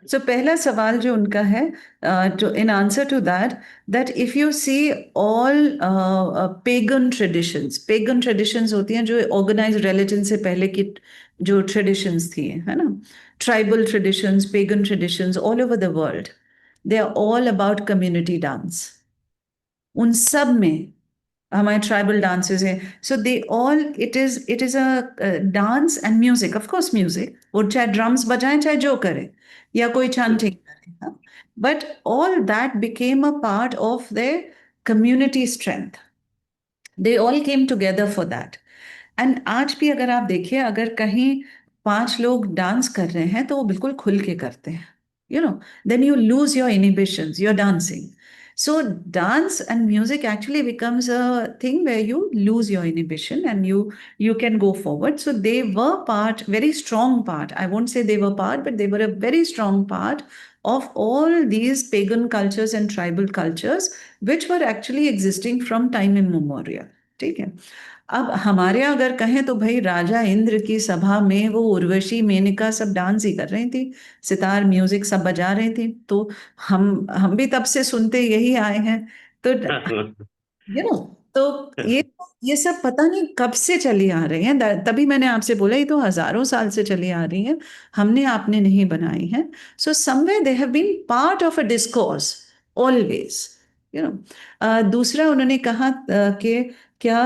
So पहला सवाल जो उनका है, जो in answer to that if you see all pagan traditions होती हैं जो ऑर्गेनाइज रिलीजन से पहले की जो ट्रेडिशंस थी, है ना, tribal traditions, pagan traditions all over the world, they are all about community dance. उन सब में हमारे ट्राइबल डांसेस हैं, so they all it is a dance and music, of course music, वो चाहे ड्रम्स बजाएं चाहे जो करे या कोई chanting करे, but all that became a part of the community strength. They all came together for that. And आज भी अगर आप देखिए, अगर कहीं 5 लोग डांस कर रहे हैं तो वो बिल्कुल खुल के करते हैं, you know, then you lose your inhibitions, you're dancing. So dance and music actually becomes a thing where you lose your inhibition and you can go forward. So they were part, very strong part, I won't say they were part, but they were a very strong part of all these pagan cultures and tribal cultures which were actually existing from time immemorial. ठीक है। अब हमारे यहाँ अगर कहें तो भाई राजा इंद्र की सभा में वो उर्वशी मेनका सब डांस ही कर रही थी, सितार म्यूजिक सब बजा रही थी, तो हम भी तब से सुनते यही आए हैं। तो तो ये सब पता नहीं कब से चली आ रही हैं, तभी मैंने आपसे बोला ये तो हजारों साल से चली आ रही हैं, हमने आपने नहीं बनाई हैं। So somewhere they have been part of a discourse always, दूसरा उन्होंने कहा कि क्या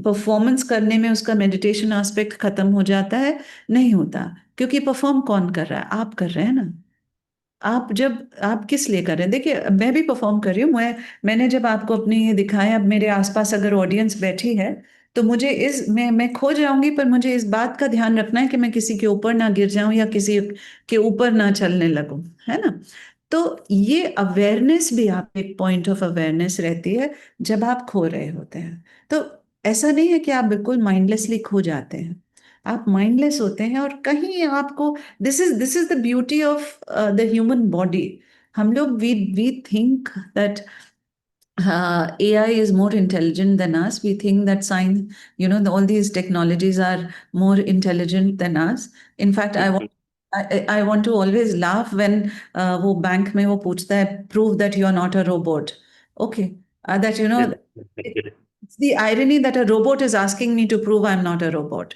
परफॉर्मेंस करने में उसका मेडिटेशन एस्पेक्ट खत्म हो जाता है? नहीं होता, क्योंकि परफॉर्म कौन कर रहा है? आप कर रहे हैं ना। आप किस लिए कर रहे हैं? देखिए मैं भी परफॉर्म कर रही हूँ, मैंने जब आपको अपने ये दिखाया, अब मेरे आसपास अगर ऑडियंस बैठी है तो मुझे मैं खो जाऊंगी, पर मुझे इस बात का ध्यान रखना है कि मैं किसी के ऊपर ना गिर जाऊं या किसी के ऊपर ना चलने लगूं, है ना। तो ये अवेयरनेस भी, आप एक पॉइंट ऑफ अवेयरनेस रहती है जब आप खो रहे होते हैं। तो ऐसा नहीं है कि आप बिल्कुल माइंडलेसली खो जाते हैं, आप माइंडलेस होते हैं और कहीं आपको, this is the beauty of the human body. हम लोग we think that AI is more intelligent than us. We think that science, all these technologies are more intelligent than us. In fact, I want to always laugh when वो bank में वो पूछता है, prove that you are not a robot. Okay, that it's the irony that a robot is asking me to prove I'm not a robot.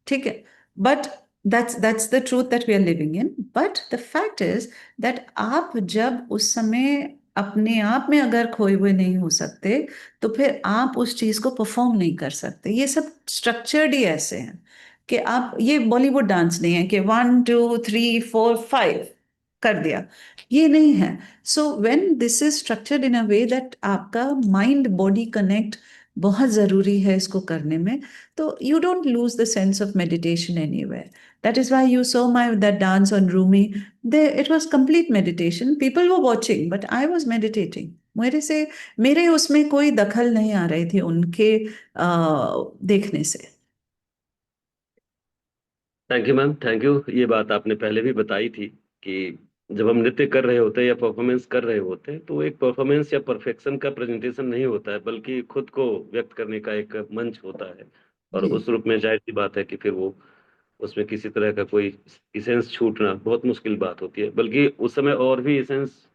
ठीक है, but that's the truth that we are living in. But the fact is that आप जब उस समय अपने आप में अगर खोए हुए नहीं हो सकते, तो फिर आप उस चीज को परफॉर्म नहीं कर सकते। ये सब स्ट्रक्चर्ड ही ऐसे हैं कि आप, ये बॉलीवुड डांस नहीं है कि 1 2 3 4 5 कर दिया, ये नहीं है। So when this is structured in a way that आपका माइंड बॉडी कनेक्ट बहुत ज़रूरी है इसको करने में। तो you don't lose the sense of meditation anywhere. That is why you so my that dance on Rumi, they it was complete meditation, people were watching but I was meditating. मेरे उसमें कोई दखल नहीं आ रही थी उनके देखने से। Thank you ma'am, thank you. ये बात आपने पहले भी बताई थी कि जब हम नृत्य कर रहे होते हैं या परफॉर्मेंस कर रहे होते हैं तो एक परफॉर्मेंस या परफेक्शन का प्रेजेंटेशन नहीं होता है, बल्कि खुद को व्यक्त करने का एक मंच होता है। और जी उस रूप में जाहिर सी बात है कि फिर वो उसमें किसी तरह का कोई इसेंस छूटना बहुत मुश्किल बात होती है, बल्कि उस समय और भी इसेंस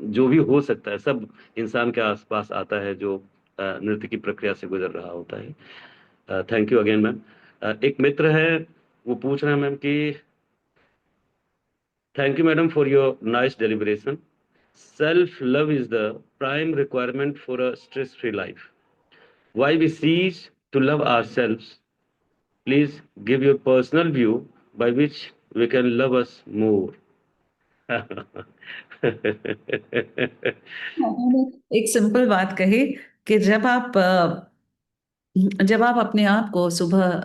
जो भी हो सकता है सब इंसान के आसपास आता है जो नृत्य की प्रक्रिया से गुजर रहा होता है। Thank you again ma'am. एक मित्र है, वो पूछ रहे हैं मैम कि thank you madam for your nice deliberation. Self love is the prime requirement for a stress free life. Why we cease to love ourselves? Please give your personal view by which we can love us more. उन्होंने एक simple बात कही कि जब आप अपने आप को सुबह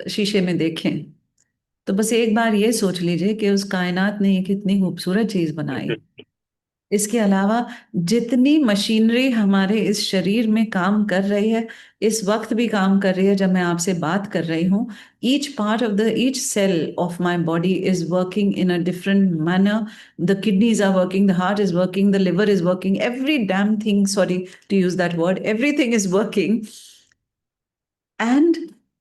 शीशे में देखें तो बस एक बार ये सोच लीजिए कि उस कायनात ने ये कितनी खूबसूरत चीज बनाई। इसके अलावा जितनी मशीनरी हमारे इस शरीर में काम कर रही है, इस वक्त भी काम कर रही है जब मैं आपसे बात कर रही हूँ, each cell of my body is working in a different manner. The kidneys are working, the heart is working, the liver is working, every damn thing, sorry to use that word, everything is working, and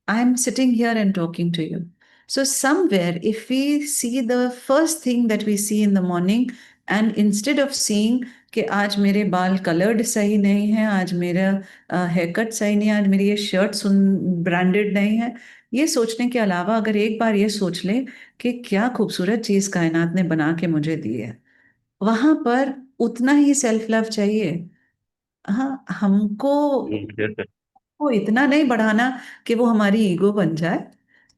I'm sitting here and talking to you. So, somewhere, if we see the first thing that we see in the morning, and instead of seeing कि आज मेरे बाल coloured सही नहीं है, आज मेरा hair cut सही नहीं है, आज मेरी ये शर्ट सुन ब्रांडेड नहीं है, ये सोचने के अलावा अगर एक बार ये सोच ले कि क्या खूबसूरत चीज कायनात ने बना के मुझे दी है, वहां पर उतना ही सेल्फ लव चाहिए। हाँ, हमको वो इतना नहीं बढ़ाना कि वो हमारी ईगो बन जाए,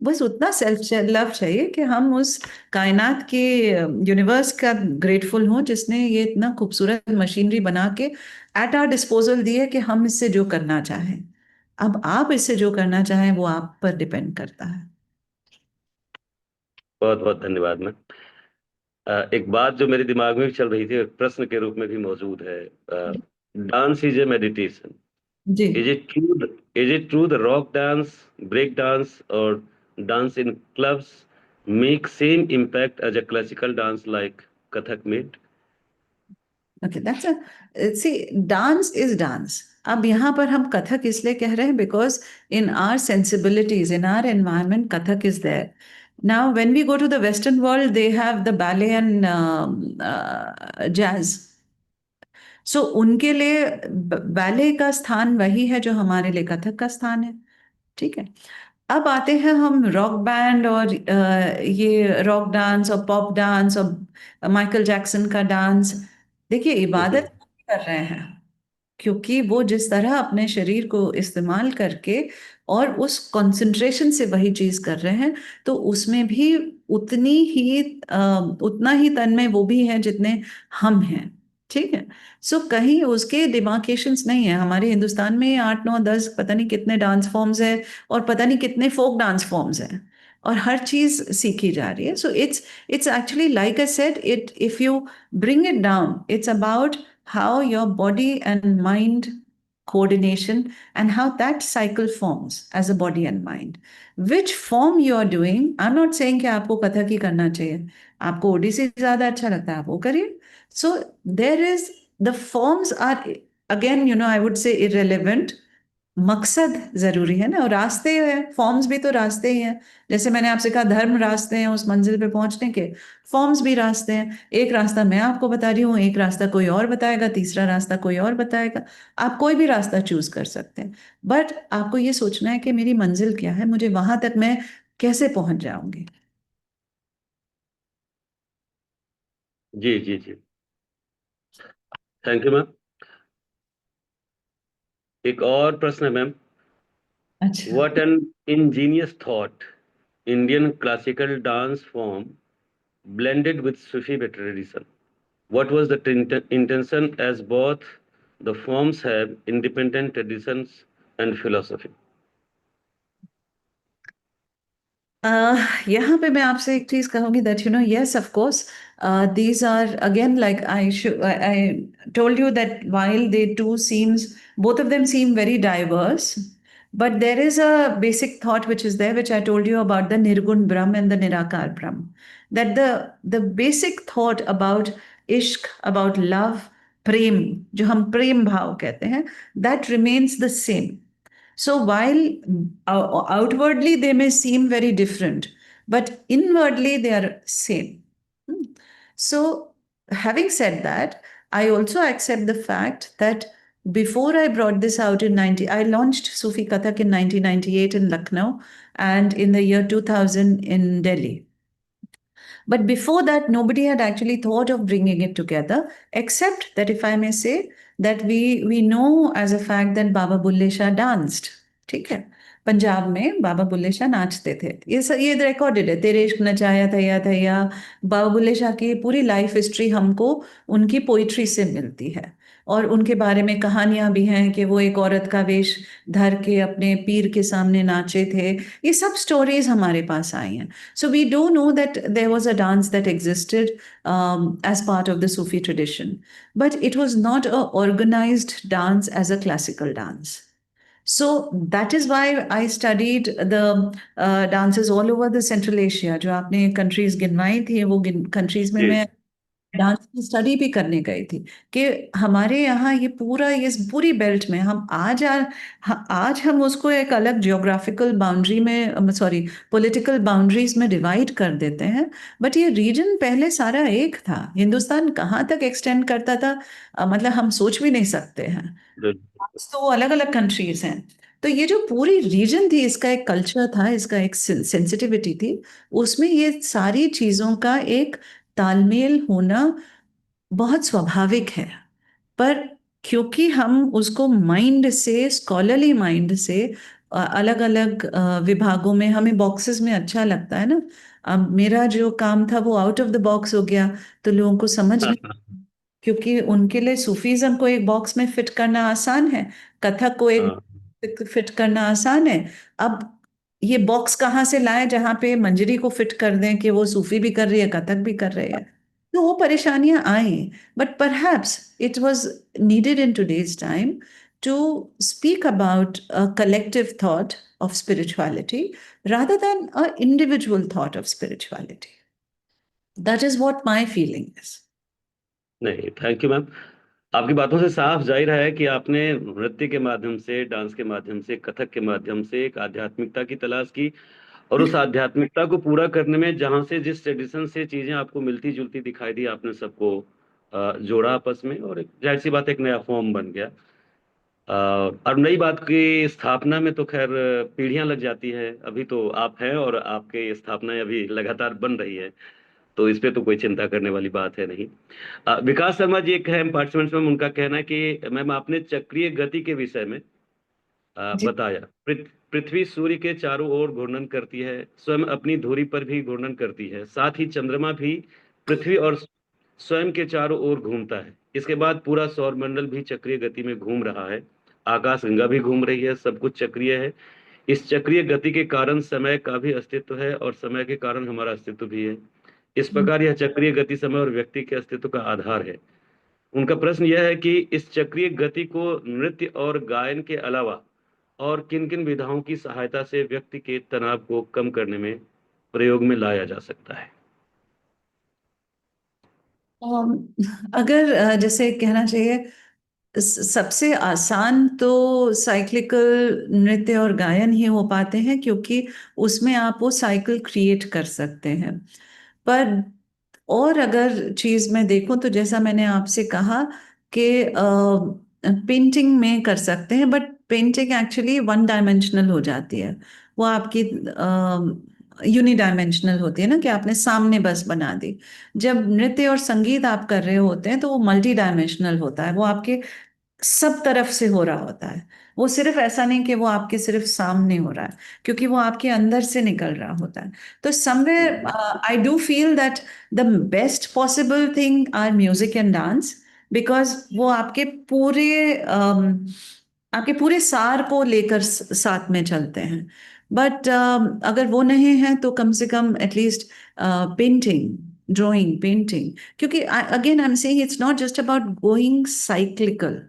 बस उतना सेल्फ लव चाहिए कि हम उस कायनात के यूनिवर्स का ग्रेटफुल हों जिसने ये इतना खूबसूरत मशीनरी बना के एट आवर डिस्पोजल दी है कि हम इससे जो करना चाहें। अब आप इससे जो करना चाहें वो आप पर डिपेंड करता है। बहुत बहुत धन्यवाद मैम। एक बात जो मेरे दिमाग में भी चल रही थी, एक प्रश्न के रूप में भी मौजूद है। Dance is a meditation. जी Is it true the rock dance, break dance, or dance in clubs make same impact as a classical dance like Kathak made? Okay, that's see, dance is dance. अब यहाँ पर हम कथक इसलिए कह रहे हैं because in our sensibilities, in our environment, Kathak is there. Now when we go to the western world, they have the ballet and jazz. So उनके लिए बैले का स्थान वही है जो हमारे लिए कथक का स्थान है। ठीक है। अब आते हैं हम रॉक बैंड और ये रॉक डांस और पॉप डांस और माइकल जैक्सन का डांस। देखिए, जी इबादत कर रहे हैं क्योंकि वो जिस तरह अपने शरीर को इस्तेमाल करके और उस कंसंट्रेशन से वही चीज कर रहे हैं, तो उसमें भी उतना ही तन में वो भी हैं जितने हम हैं। ठीक है। सो कहीं उसके डिमार्केशंस नहीं है। हमारे हिंदुस्तान में 8 9 10 पता नहीं कितने डांस फॉर्म्स हैं और पता नहीं कितने फोक डांस फॉर्म्स हैं, और हर चीज सीखी जा रही है। So it's actually like I said, it if you bring it down, it's about how your body and mind coordination and how that cycle forms as a body and mind. Which form you are doing, I'm not saying कि आपको कथक ही करना चाहिए, आपको ओडिसी ज्यादा अच्छा लगता है आप वो करिए। So there is, the forms are again, I would say irrelevant। मकसद जरूरी है ना, और रास्ते हैं, फॉर्म्स भी तो रास्ते ही हैं। जैसे मैंने आपसे कहा धर्म रास्ते हैं उस मंजिल पे पहुंचने के, फॉर्म्स भी रास्ते हैं। एक रास्ता मैं आपको बता रही हूँ, एक रास्ता कोई और बताएगा, तीसरा रास्ता कोई और बताएगा। आप कोई भी रास्ता चूज कर सकते हैं, बट आपको ये सोचना है कि मेरी मंजिल क्या है, मुझे वहां तक मैं कैसे पहुंच जाऊंगी। जी जी जी। Thank you ma'am. एक और प्रश्न है मैम। अच्छा। What an ingenious thought! Indian classical dance form blended with Sufi tradition. What was the intention as both the forms have independent traditions and philosophy. यहाँ पे मैं आपसे एक चीज कहूंगी that yes, of course, these are again, like I told you that while they two seems both of them seem very diverse, but there is a basic thought which is there, which I told you about the Nirgun Brahm and the Nirakar Brahm, that the basic thought about ishq, about love, prem, जो हम प्रेम भाव कहते हैं, that remains the same. So while outwardly they may seem very different, but inwardly they are same. Hmm. So having said that, I also accept the fact that before I brought this out in 90, I launched Sufi Kathak in 1998 in Lucknow and in the year 2000 in Delhi. But before that, nobody had actually thought of bringing it together, except that, if I may say, that we know as a fact that Baba Bulle Shah danced. ठीक है, पंजाब में बाबा बुल्ले शाह नाचते थे, ये recorded है, तेरे इश्क नचाया थैया थैया। बाबा बुल्ले शाह की पूरी लाइफ हिस्ट्री हमको उनकी पोइट्री से मिलती है, और उनके बारे में कहानियां भी हैं कि वो एक औरत का वेश धर के अपने पीर के सामने नाचे थे। ये सब स्टोरीज हमारे पास आई हैं. So we do know that there was a dance that existed as part of the Sufi tradition, but it was not a organized dance as a classical dance. So that is why I studied the dances all over the Central Asia. जो आपने countries गिनवाई थी, वो countries में जी मैं dance की study भी करने गई थी, कि हमारे यहाँ ये पूरा, ये पूरी बेल्ट में हम आज हम उसको एक अलग जियोग्राफिकल बाउंड्री में, सॉरी, पॉलिटिकल बाउंड्रीज में डिवाइड कर देते हैं, बट ये रीजन पहले सारा एक था। हिंदुस्तान कहाँ तक एक्सटेंड करता था, मतलब हम सोच भी नहीं सकते हैं। बिल्कुल। तो अलग अलग कंट्रीज हैं, तो ये जो पूरी रीजन थी, इसका एक कल्चर था, इसका एक सेंसिटिविटी थी, उसमें ये सारी चीजों का एक तालमेल होना बहुत स्वाभाविक है। पर क्योंकि हम उसको माइंड से, स्कॉलरली माइंड से, अलग अलग विभागों में, हमें बॉक्सेस में अच्छा लगता है ना। अब मेरा जो काम था वो आउट ऑफ द बॉक्स हो गया, तो लोगों को समझ हाँ, नहीं, क्योंकि उनके लिए सूफीज्म को एक बॉक्स में फिट करना आसान है, कथक को हाँ, एक फिट करना आसान है। अब ये बॉक्स कहाँ से लाएं जहां पे मंजरी को फिट कर दें कि वो सूफी भी कर रही है, कथक भी कर रही है। तो वो परेशानियां आई, but perhaps it was needed in today's time to speak about a collective thought of spirituality rather than a individual thought of spirituality. That is what my feeling is. नहीं, थैंक यू मैम। आपकी बातों से साफ जाहिर है कि आपने नृत्य के माध्यम से, डांस के माध्यम से, कथक के माध्यम से एक आध्यात्मिकता की तलाश की, और उस आध्यात्मिकता को पूरा करने में जहां से, जिस ट्रेडिशन से चीजें आपको मिलती जुलती दिखाई दी, आपने सबको जोड़ा आपस में, और एक जाहिर सी बात, एक नया फॉर्म बन गया। और नई बात की स्थापना में तो खैर पीढ़ियां लग जाती है। अभी तो आप हैं और आपके स्थापनाएं अभी लगातार बन रही है, तो इस पे तो कोई चिंता करने वाली बात है नहीं। विकास शर्मा जी एक है पार्टिसिपेंट्स में, उनका कहना है कि मैम आपने चक्रीय गति के विषय में जी। बताया। पृथ्वी सूर्य के चारों ओर घूर्णन करती है, स्वयं अपनी धुरी पर भी घूर्णन करती है, साथ ही चंद्रमा भी पृथ्वी और स्वयं के चारों ओर घूमता है। इसके बाद पूरा सौरमंडल भी चक्रीय गति में घूम रहा है, आकाश गंगा भी घूम रही है, सब कुछ चक्रीय है। इस चक्रीय गति के कारण समय का भी अस्तित्व है, और समय के कारण हमारा अस्तित्व भी है। इस प्रकार यह चक्रीय गति समय और व्यक्ति के अस्तित्व का आधार है। उनका प्रश्न यह है कि इस चक्रीय गति को नृत्य और गायन के अलावा और किन किन विधाओं की सहायता से व्यक्ति के तनाव को कम करने में प्रयोग में लाया जा सकता है। अम, अगर जैसे कहना चाहिए, सबसे आसान तो साइक्लिकल नृत्य और गायन ही हो पाते हैं, क्योंकि उसमें आप वो साइकिल क्रिएट कर सकते हैं। पर और अगर चीज में देखूं, तो जैसा मैंने आपसे कहा कि पेंटिंग में कर सकते हैं, but painting actually one dimensional हो जाती है, वो आपकी यूनिडायमेंशनल होती है ना, कि आपने सामने बस बना दी। जब नृत्य और संगीत आप कर रहे होते हैं तो वो मल्टी डायमेंशनल होता है, वो आपके सब तरफ से हो रहा होता है। वो सिर्फ ऐसा नहीं कि वो आपके सिर्फ सामने हो रहा है, क्योंकि वो आपके अंदर से निकल रहा होता है। तो somewhere I do feel that the best possible thing are music and dance, because वो आपके पूरे सार को लेकर साथ में चलते हैं। बट अगर वो नहीं है तो कम से कम एटलीस्ट पेंटिंग, ड्राइंग, पेंटिंग, क्योंकि again I am saying it's not just about going cyclical,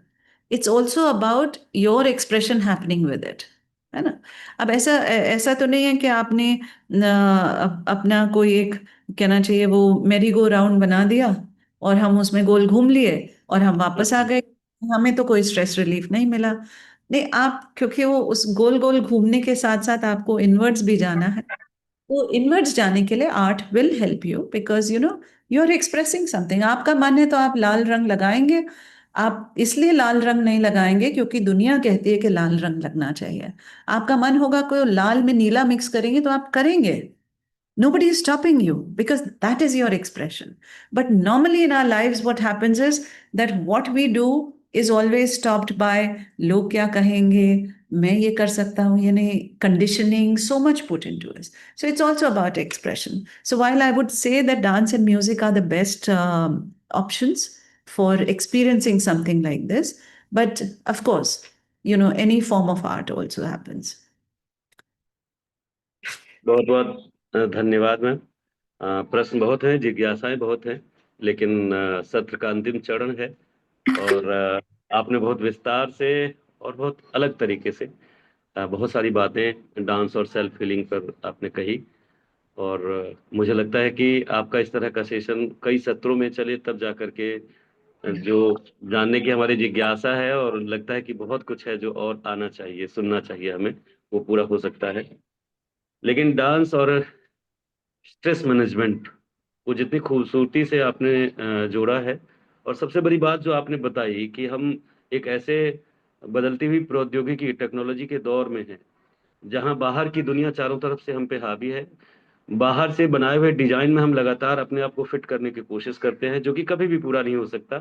it's also about your expression happening with it, है ना। अब ऐसा ऐसा तो नहीं है कि आपने अपना कोई एक, कहना चाहिए, वो मेरी गो राउंड बना दिया और हम उसमें गोल घूम लिए और हम वापस आ गए, हमें तो कोई स्ट्रेस रिलीफ नहीं मिला। नहीं, आप, क्योंकि वो उस गोल गोल घूमने के साथ साथ आपको इनवर्ड्स भी जाना है, तो इनवर्ड्स जाने के लिए art will help you, because you are expressing something. आपका मन है तो आप लाल रंग लगाएंगे, आप इसलिए लाल रंग नहीं लगाएंगे क्योंकि दुनिया कहती है कि लाल रंग लगना चाहिए। आपका मन होगा कोई लाल में नीला मिक्स करेंगे तो आप करेंगे, nobody is stopping you because that is your expression. But normally in our lives what happens is that what we do is always stopped by log kya kahenge, main ye kar sakta hu ya nahi, conditioning, so much put into it. So it's also about expression. So while I would say that dance and music are the best options for experiencing something like this, but of course, any form of art also happens. बहुत बहुत धन्यवाद ma'am. प्रश्न बहुत हैं, जिज्ञासाएं बहुत हैं, लेकिन सत्र का अंतिम चरण है और आपने बहुत विस्तार से और बहुत अलग तरीके से बहुत सारी बातें डांस और सेल्फ हीलिंग पर आपने कही। और मुझे लगता है कि आपका इस तरह का सेशन कई सत्रों में चले तब जा करके जो जानने की हमारी जिज्ञासा है और लगता है कि बहुत कुछ है जो और आना चाहिए, सुनना चाहिए हमें, वो पूरा हो सकता है। लेकिन डांस और स्ट्रेस मैनेजमेंट वो जितनी खूबसूरती से आपने जोड़ा है, और सबसे बड़ी बात जो आपने बताई कि हम एक ऐसे बदलती हुई प्रौद्योगिकी टेक्नोलॉजी के दौर में हैं जहां बाहर की दुनिया चारों तरफ से हम पे हावी है। बाहर से बनाए हुए डिजाइन में हम लगातार अपने आप को फिट करने की कोशिश करते हैं, जो कि कभी भी पूरा नहीं हो सकता,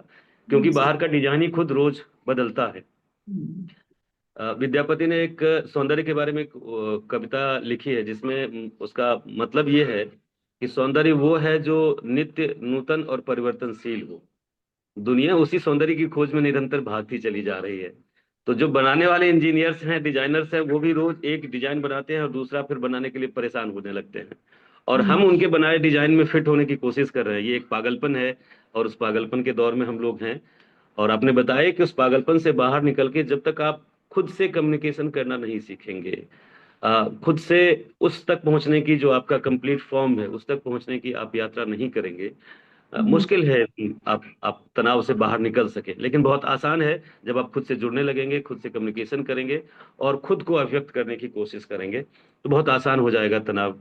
क्योंकि बाहर का डिजाइन ही खुद रोज बदलता है। विद्यापति ने एक सौंदर्य के बारे में एक कविता लिखी है जिसमें उसका मतलब ये है कि सौंदर्य वो है जो नित्य नूतन और परिवर्तनशील हो। दुनिया उसी सौंदर्य की खोज में निरंतर भागती चली जा रही है। तो जो बनाने वाले इंजीनियर्स हैं, डिजाइनर्स हैं, वो भी रोज एक डिजाइन बनाते हैं और दूसरा फिर बनाने के लिए परेशान होने लगते हैं, और हम उनके बनाए डिजाइन में फिट होने की कोशिश कर रहे हैं। ये एक पागलपन है और उस पागलपन के दौर में हम लोग हैं। और आपने बताया कि उस पागलपन से बाहर निकल के जब तक आप खुद से कम्युनिकेशन करना नहीं सीखेंगे, खुद से उस तक पहुंचने की जो आपका कंप्लीट फॉर्म है उस तक पहुंचने की आप यात्रा नहीं करेंगे, मुश्किल है कि आप तनाव से बाहर निकल सके। लेकिन बहुत आसान है जब आप खुद से जुड़ने लगेंगे, खुद से कम्युनिकेशन करेंगे और खुद को अभिव्यक्त करने की कोशिश करेंगे, तो बहुत आसान हो जाएगा तनाव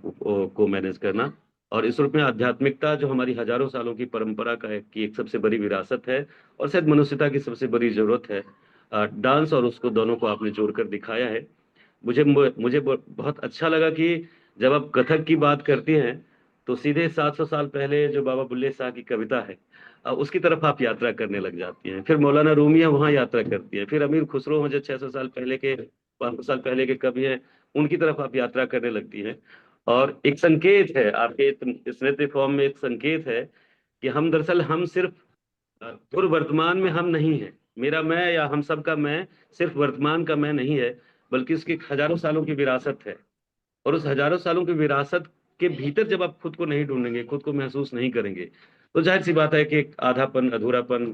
को मैनेज करना। और इस रूप में आध्यात्मिकता जो हमारी हजारों सालों की परंपरा की एक सबसे बड़ी विरासत है और शायद मनुष्यता की सबसे बड़ी जरूरत है, डांस और उसको दोनों को आपने जोड़कर दिखाया है। मुझे मुझे बहुत अच्छा लगा कि जब आप कथक की बात करती हैं तो सीधे 700 साल पहले जो बाबा बुल्ले शाह की कविता है उसकी तरफ आप यात्रा करने लग जाती हैं। फिर मौलाना रूमिया वहां यात्रा करती है, फिर अमीर खुसरो हैं जो 600 साल पहले के, 500 साल पहले के कवि हैं, उनकी तरफ आप यात्रा करने लगती हैं। और एक संकेत है आपके इस नृत्य फॉर्म में, एक संकेत है कि हम दरअसल हम सिर्फ पूर्व वर्तमान में हम नहीं है। मेरा मैं या हम सब का मैं सिर्फ वर्तमान का मैं नहीं है, बल्कि उसकी हजारों सालों की विरासत है। और उस हजारों सालों की विरासत के भीतर जब आप खुद को नहीं ढूंढेंगे, खुद को महसूस नहीं करेंगे, तो जाहिर सी बात है कि एक आधापन, अधूरापन,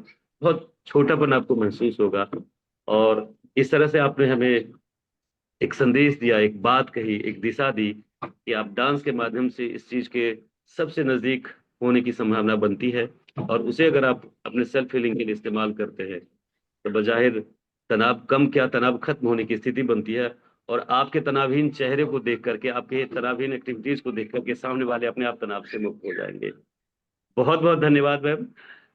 बहुत छोटापन आपको महसूस होगा। और इस तरह से आपने हमें एक संदेश दिया, एक बात कही, एक दिशा दी कि आप डांस के माध्यम से इस चीज के सबसे नजदीक होने की संभावना बनती है, और उसे अगर आप अपने सेल्फ हीलिंग के लिए इस्तेमाल करते हैं तो बजाहिर तनाव कम क्या, तनाव खत्म होने की स्थिति बनती है। और आपके तनावहीन चेहरे को देख करके, आपके तनावहीन एक्टिविटीज को देख करके सामने वाले अपने आप तनाव से मुक्त हो जाएंगे। बहुत बहुत धन्यवाद मैम।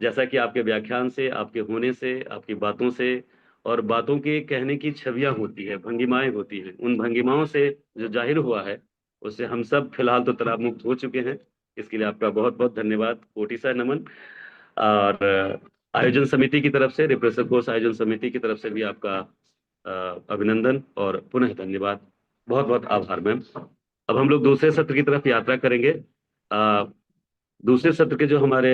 जैसा कि आपके व्याख्यान से, आपके होने से, आपकी बातों से और बातों के कहने की छवियां होती है, भंगिमाएं होती हैं, उन भंगिमाओं से जो जाहिर हुआ है उससे हम सब फिलहाल तो तनाव मुक्त हो चुके हैं। इसके लिए आपका बहुत बहुत धन्यवाद, कोटि सा नमन। और आयोजन समिति की तरफ से, रिप्रेसर कोर्स आयोजन समिति की तरफ से भी आपका अभिनंदन और पुनः धन्यवाद। बहुत बहुत आभार मैम। अब हम लोग दूसरे सत्र की तरफ यात्रा करेंगे। दूसरे सत्र के जो हमारे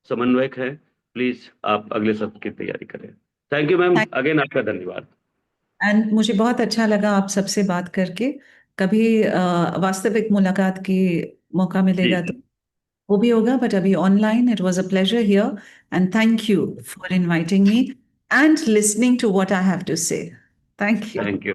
समन्वयक हैं प्लीज आप अगले सत्र की तैयारी करें। थैंक यू मैम, अगेन आपका धन्यवाद। एंड मुझे बहुत अच्छा लगा आप सबसे बात करके। कभी वास्तविक मुलाकात की मौका मिलेगा जी तो वो भी होगा, बट अभी online. It was a pleasure here and thank you for inviting me and listening to what I have to say. Thank you. Thank you.